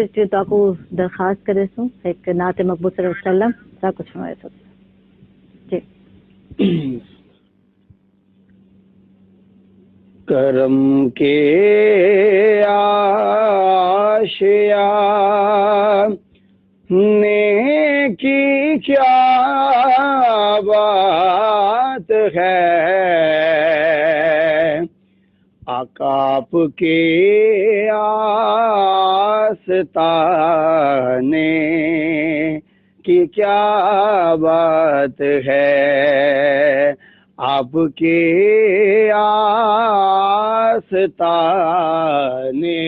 کو درخواست کرے سو ایک نعت مقبول صلی اللہ علیہ وسلم سب کچھ ہمارے ساتھ جی. کرم کے آشیا نیکی کیا بات ہے, آقاپ کے آستانے کی کیا بات ہے, آپ کے آستانے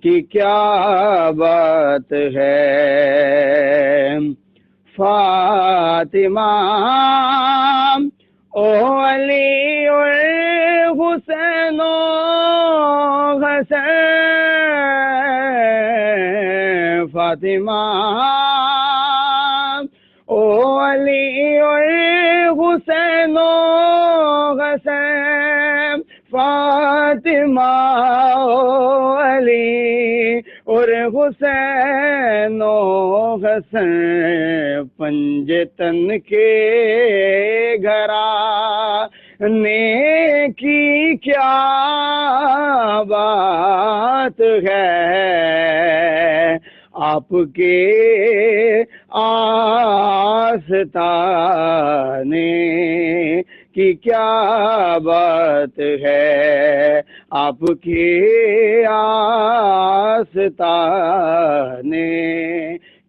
کی کیا بات ہے. فاطمہ او علی حسین حسین, فاطمہ او علی حسین حسین, فاطمہ او علی اور حسین حسین, پنجتن کے گھرا نیکی کیا بات ہے, آپ کے آستانے کی کیا بات ہے, آپ کے آستانے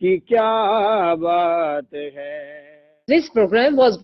کی کیا بات ہے. This program was